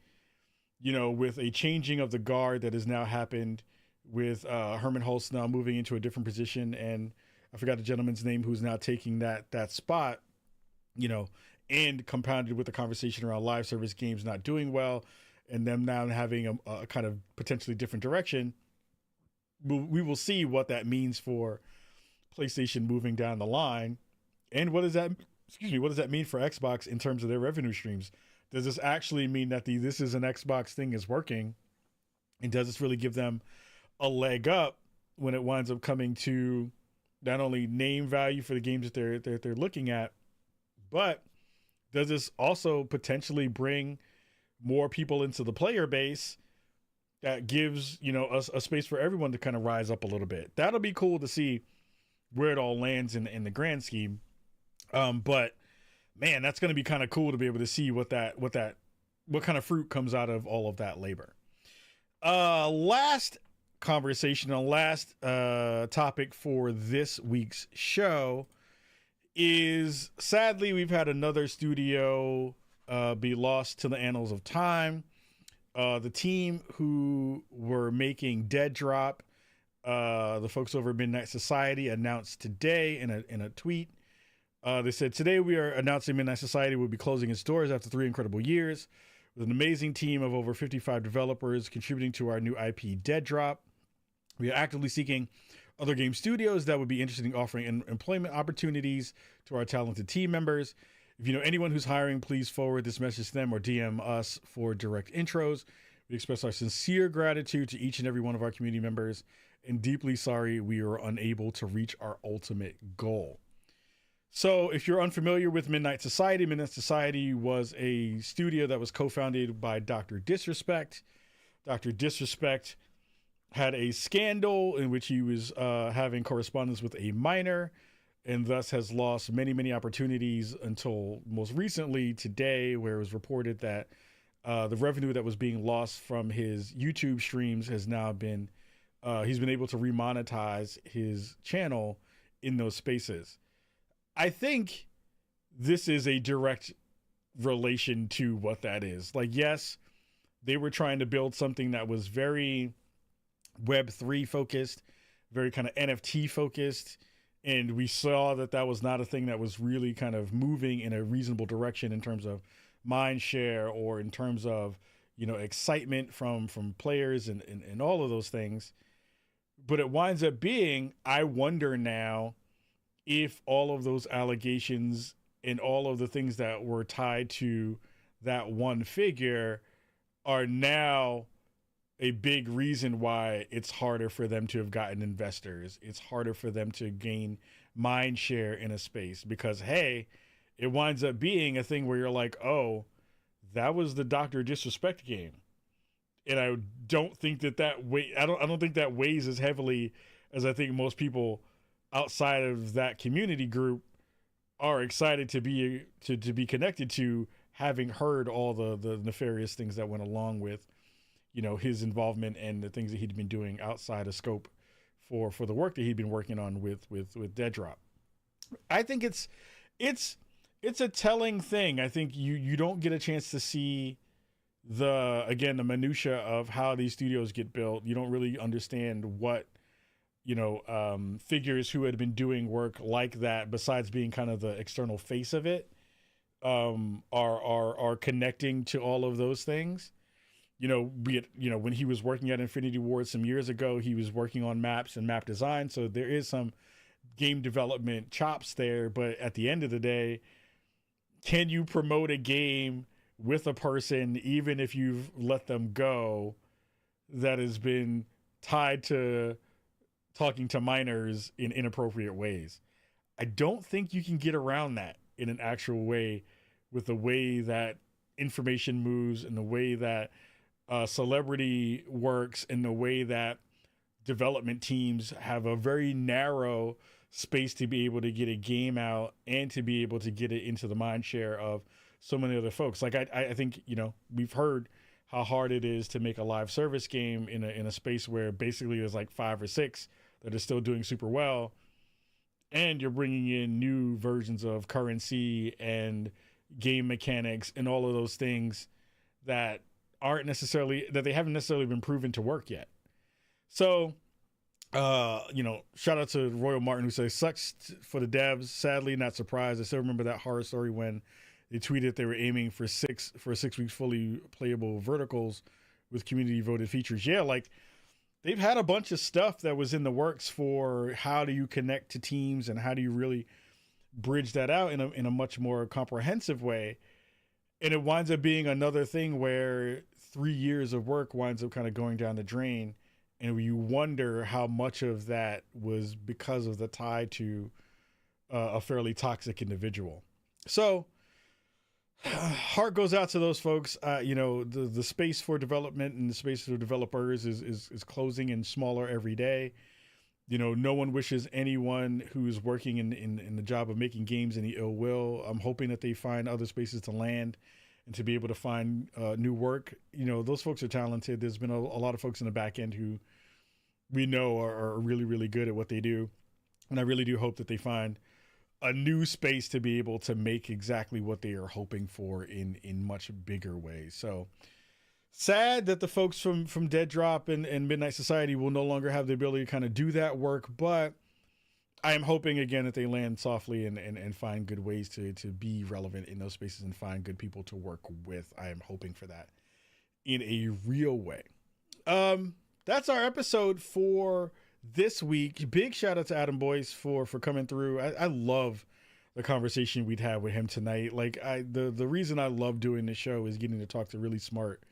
with a changing of the guard that has now happened with Herman Hulst now moving into a different position, and I forgot the gentleman's name who's now taking that spot, and compounded with the conversation around live service games not doing well and them now having a kind of potentially different direction. We will see what that means for PlayStation moving down the line. And what does that mean for Xbox in terms of their revenue streams? Does this actually mean that this is an Xbox thing is working? And does this really give them a leg up when it winds up coming to not only name value for the games that they're looking at, but does this also potentially bring more people into the player base that gives, a space for everyone to kind of rise up a little bit? That'll be cool to see where it all lands in the grand scheme. But man, that's going to be kind of cool to be able to see what kind of fruit comes out of all of that labor. Last topic for this week's show is, sadly, we've had another studio be lost to the annals of time. The team who were making Dead Drop, the folks over at Midnight Society, announced today in a tweet. They said, today we are announcing Midnight Society will be closing its doors after 3 incredible years with an amazing team of over 55 developers contributing to our new IP Dead Drop. We are actively seeking other game studios that would be interested in offering employment opportunities to our talented team members. If you know anyone who's hiring, please forward this message to them or DM us for direct intros. We express our sincere gratitude to each and every one of our community members and deeply sorry we are unable to reach our ultimate goal. So if you're unfamiliar with Midnight Society was a studio that was co-founded by Dr. Disrespect. Dr. Disrespect had a scandal in which he was having correspondence with a minor and thus has lost many, many opportunities until most recently today, where it was reported that the revenue that was being lost from his YouTube streams has now been, he's been able to remonetize his channel in those spaces. I think this is a direct relation to what that is. Like, yes, they were trying to build something that was very Web3 focused, very kind of NFT focused. And we saw that was not a thing that was really kind of moving in a reasonable direction in terms of mind share or in terms of, excitement from players and all of those things. But it winds up being, I wonder now if all of those allegations and all of the things that were tied to that one figure are now a big reason why it's harder for them to have gotten investors. It's harder for them to gain mind share in a space because, hey, it winds up being a thing where you're like, oh, that was the Dr. Disrespect game. And I don't think that I don't think that weighs as heavily as I think most people outside of that community group are excited to be connected to, having heard all the nefarious things that went along with, his involvement and the things that he'd been doing outside of scope for the work that he'd been working on with Dead Drop. I think it's a telling thing. I think you don't get a chance to see the minutia of how these studios get built. You don't really understand what figures who had been doing work like that, besides being kind of the external face of it, are connecting to all of those things. Be it, when he was working at Infinity Ward some years ago, he was working on maps and map design. So there is some game development chops there. But at the end of the day, can you promote a game with a person, even if you've let them go, that has been tied to talking to minors in inappropriate ways? I don't think you can get around that in an actual way, with the way that information moves and the way that celebrity works and the way that development teams have a very narrow space to be able to get a game out and to be able to get it into the mind share of so many other folks. Like I think, we've heard how hard it is to make a live service game in a space where basically there's like 5 or 6 that are still doing super well. And you're bringing in new versions of currency and game mechanics and all of those things that haven't necessarily been proven to work yet. So, shout out to Royal Martin, who says, sucks for the devs. Sadly, not surprised. I still remember that horror story when they tweeted they were aiming for 6 weeks fully playable verticals with community voted features. Yeah, like they've had a bunch of stuff that was in the works for how do you connect to teams and how do you really bridge that out in a much more comprehensive way. And it winds up being another thing where 3 years of work winds up kind of going down the drain. And you wonder how much of that was because of the tie to a fairly toxic individual. So heart goes out to those folks. The space for development and the space for developers is closing and smaller every day. No one wishes anyone who's working in the job of making games any ill will. I'm hoping that they find other spaces to land and to be able to find new work. Those folks are talented. There's been a lot of folks in the back end who we know are really, really good at what they do. And I really do hope that they find a new space to be able to make exactly what they are hoping for in much bigger ways. So sad that the folks from Dead Drop and Midnight Society will no longer have the ability to kind of do that work, but I am hoping again that they land softly and find good ways to be relevant in those spaces and find good people to work with. I am hoping for that in a real way. That's our episode for this week. Big shout out to Adam Boyce for coming through. I love the conversation we'd have with him tonight. Like the reason I love doing this show is getting to talk to really smart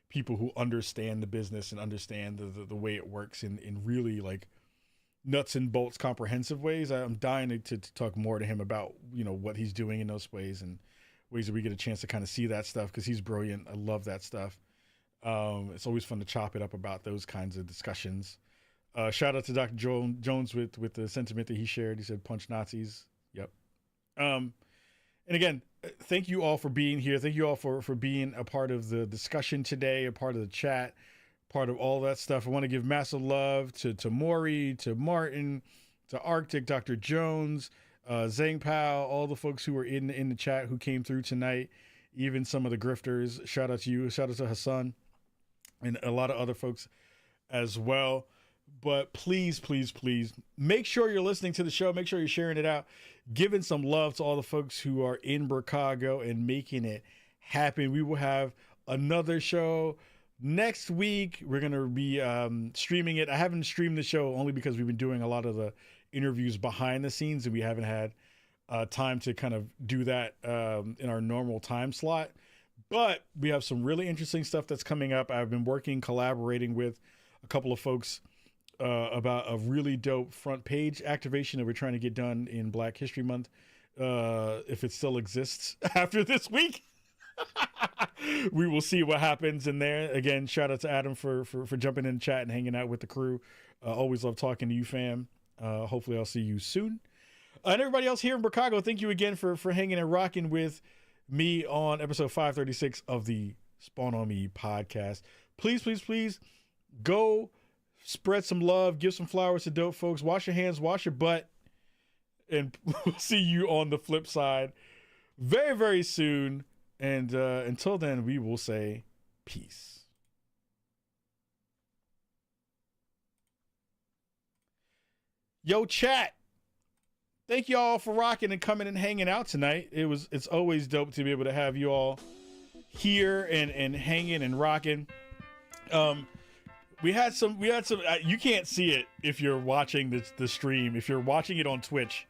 people who understand the business and understand the way it works in really like nuts and bolts comprehensive ways. I'm dying to talk more to him about, what he's doing in those ways and ways that we get a chance to kind of see that stuff, because he's brilliant. I love that stuff. It's always fun to chop it up about those kinds of discussions. Shout out to Dr. Jones with the sentiment that he shared. He said, punch Nazis. Yep. And again, thank you all for being here. Thank you all for being a part of the discussion today, a part of the chat, part of all that stuff. I want to give massive love to Maury, to Martin, to Arctic, Dr. Jones, Zhang Pao, all the folks who were in the chat who came through tonight, even some of the grifters. Shout out to you. Shout out to Hassan and a lot of other folks as well. But please, please, please make sure you're listening to the show. Make sure you're sharing it out, giving some love to all the folks who are in Chicago and making it happen. We will have another show next week. We're going to be streaming it. I haven't streamed the show only because we've been doing a lot of the interviews behind the scenes and we haven't had time to kind of do that in our normal time slot. But we have some really interesting stuff that's coming up. I've been collaborating with a couple of folks about a really dope front page activation that we're trying to get done in Black History Month if it still exists after this week. We will see what happens in there. Again, shout out to Adam for jumping in the chat and hanging out with the crew. Always love talking to you, fam. Hopefully I'll see you soon. And everybody else here in Chicago, thank you again for hanging and rocking with me on episode 536 of the Spawn on Me podcast. Please, please, please go spread some love, give some flowers to dope folks, wash your hands, wash your butt, and we'll see you on the flip side very, very soon. And until then, we will say peace. Yo, chat. Thank you all for rocking and coming and hanging out tonight. It's always dope to be able to have you all here and hanging and rocking. We had some you can't see it if you're watching the stream. If you're watching it on Twitch,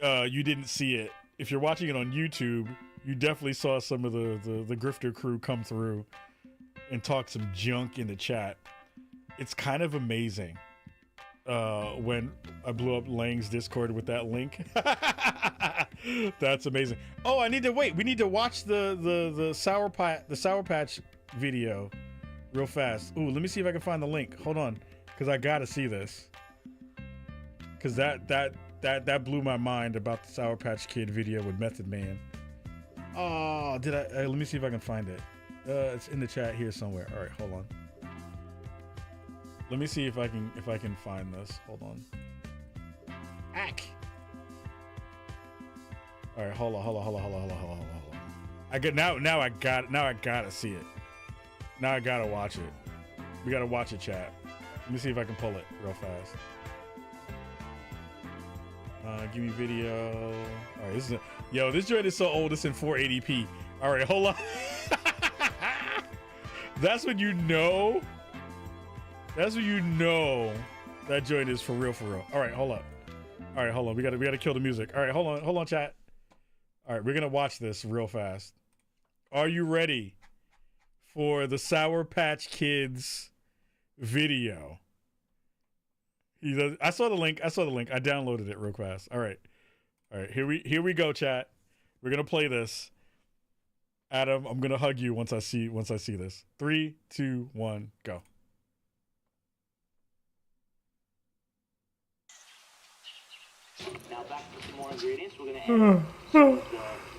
you didn't see it. If you're watching it on YouTube, you definitely saw some of the grifter crew come through and talk some junk in the chat. It's kind of amazing when I blew up Lang's Discord with that link. That's amazing. Oh, we need to watch the Sour Patch video real fast. Ooh, let me see if I can find the link. Hold on, because I gotta see this. Because that blew my mind about the Sour Patch Kid video with Method Man. Oh, did I? Let me see if I can find it. It's in the chat here somewhere. All right, hold on. Let me see if I can find this. Hold on. Ack. All right, hold on. I gotta see it. Now I gotta watch it. We gotta watch it, chat. Let me see if I can pull it real fast. Give me video. All right, this joint is so old. It's in 480p. All right, hold on. That's when you know. That's when you know that joint is for real, for real. All right, hold up. All right, hold on. We gotta kill the music. All right, hold on, chat. All right, we're gonna watch this real fast. Are you ready for the Sour Patch Kids video? I saw the link. I downloaded it real fast. All right. Here we go, chat. We're gonna play this. Adam, I'm gonna hug you once I see this. 3, 2, 1, go. Now back to some more ingredients. We're gonna add the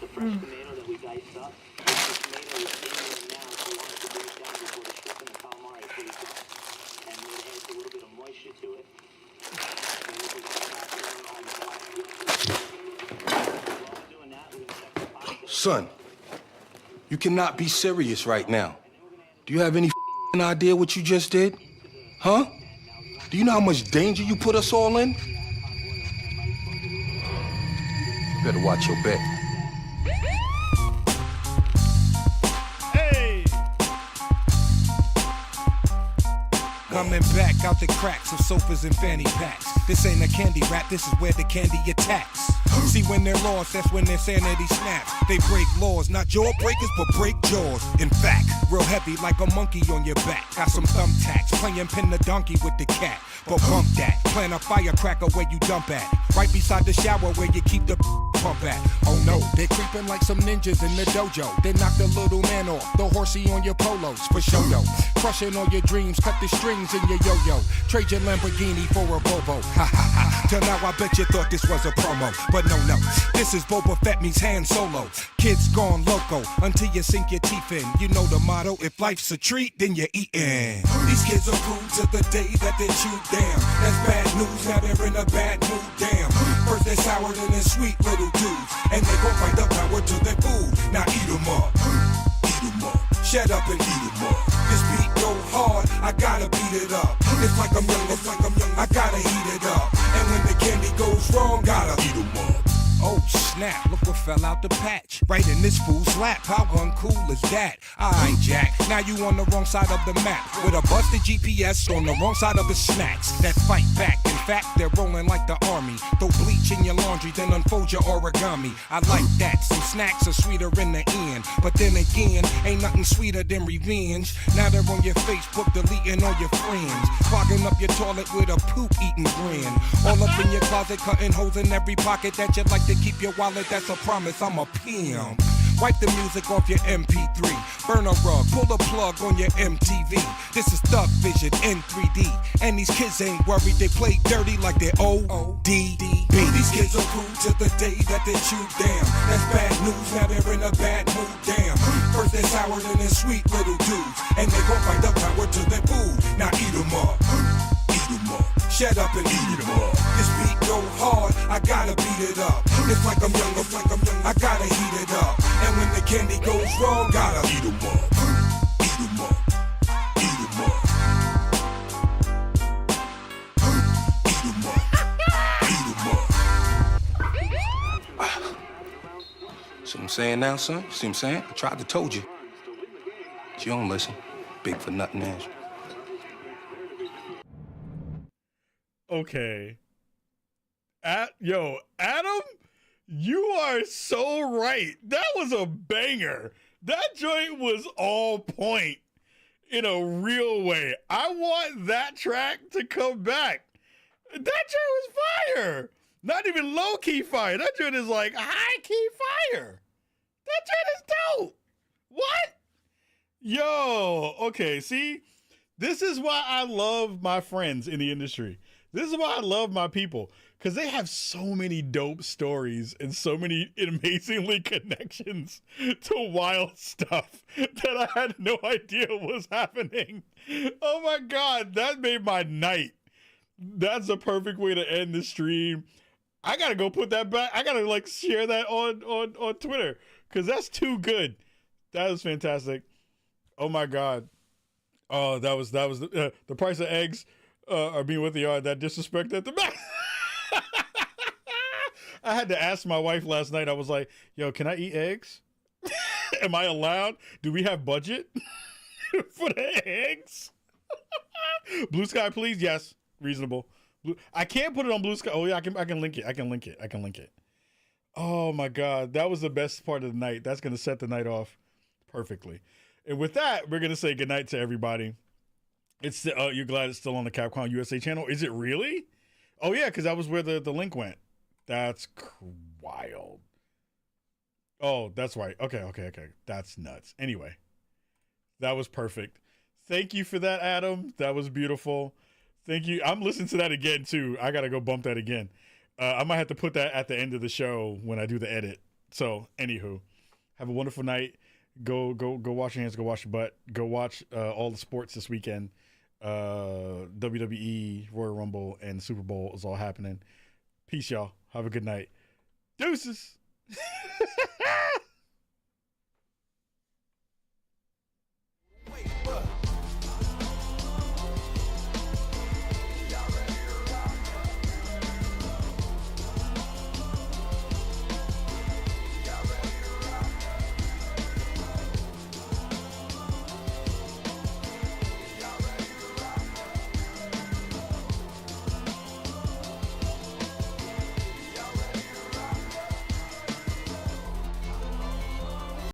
fresh tomato that we diced up. The tomato is steaming now, so we want it to break down before the shrimp and the calamari freeze up. And we're gonna add a little bit of moisture to it. Son, you cannot be serious right now. Do you have any idea what you just did? Huh? Do you know how much danger you put us all in? You better watch your back. Hey! Coming back out the cracks of sofas and fanny packs. This ain't a candy rap, this is where the candy attacks. See, when they're lost, that's when their sanity snaps. They break laws, not jawbreakers, but break jaws. In fact, real heavy like a monkey on your back. Got some thumbtacks, playing pin the donkey with the cat. But bump that, plant a firecracker where you dump at. Right beside the shower where you keep the pump at. Oh no, they're creeping like some ninjas in the dojo. They knock the little man off, the horsey on your polos, for show yo. Crushing all your dreams, cut the strings in your yo-yo. Trade your Lamborghini for a Volvo. Ha ha ha. Till now I bet you thought this was a promo. But no, this is Boba Fett meets Han Solo. Kids gone loco until you sink your teeth in. You know the motto, if life's a treat, then you're eating. These kids are rude to the day that they shoot down. That's bad news, now they're in a bad mood, damn. First they're sour, then they're sweet little dudes. And they gon' fight the power to their food. Now eat 'em up. Eat 'em up. Shut up and eat 'em up. This beat go hard, I gotta beat it up. It's like I'm young, I gotta heat it up. And when the candy goes wrong, gotta eat 'em up. Oh snap, look what fell out the patch. match. Right in this fool's lap, how uncool is that? Alright, Jack, now you on the wrong side of the map. With a busted GPS on the wrong side of the snacks. That fight back, in fact, they're rolling like the army. Throw bleach in your laundry, then unfold your origami. I like that, some snacks are sweeter in the end. But then again, ain't nothing sweeter than revenge. Now they're on your Facebook, deleting all your friends. Clogging up your toilet with a poop-eating grin. All up in your closet, cutting holes in every pocket that you like to keep your wallet. That's a promise, I'm a pimp. Wipe the music off your MP3. Burn a rug, pull a plug on your MTV. This is Thug Vision in 3D. And these kids ain't worried, they play dirty like they're ODB. These kids are cool till the day that they chew. Damn, that's bad news, now they're in a bad mood. Damn, first they're sour, then they're sweet little dudes. And they gon' fight the power till they food. Now eat 'em up. Eat 'em up. Shut up and eat 'em up. This beat go hard, I gotta beat it up. It's like I'm young, I gotta heat it up. And when the candy goes wrong, gotta eat 'em up. Eat 'em up. Eat 'em up. Eat 'em up. Eat 'em up. See what I'm saying now, son? See what I'm saying? I tried to told you. But you don't listen. Big for nothing ass. Okay. Adam, you are so right. That was a banger. That joint was all point in a real way. I want that track to come back. That joint was fire. Not even low-key fire. That joint is like high-key fire. That joint is dope. What? Yo, okay, see? This is why I love my friends in the industry. This is why I love my people, because they have so many dope stories and so many amazingly connections to wild stuff that I had no idea was happening. Oh my God, that made my night. That's a perfect way to end the stream. I gotta go put that back. I gotta share that on Twitter, because that's too good. That was fantastic. Oh my God. Oh, that was the price of eggs. Are being with the that disrespect at the back. I had to ask my wife last night. I was like, yo, can I eat eggs? Am I allowed? Do we have budget for the eggs? Blue Sky, please. Yes. Reasonable. I can't put it on Blue Sky. Oh yeah, I can link it. I can link it. Oh my God. That was the best part of the night. That's going to set the night off perfectly. And with that, we're going to say goodnight to everybody. It's you're glad it's still on the Capcom USA channel? Is it really? Oh yeah, because that was where the link went. That's wild. Oh, that's right. Okay. That's nuts. Anyway, that was perfect. Thank you for that, Adam. That was beautiful. Thank you. I'm listening to that again too. I gotta go bump that again. I might have to put that at the end of the show when I do the edit. So, anywho, have a wonderful night. Go wash your hands. Go wash your butt. Go watch all the sports this weekend. WWE, Royal Rumble, and Super Bowl is all happening. Peace, y'all. Have a good night. Deuces.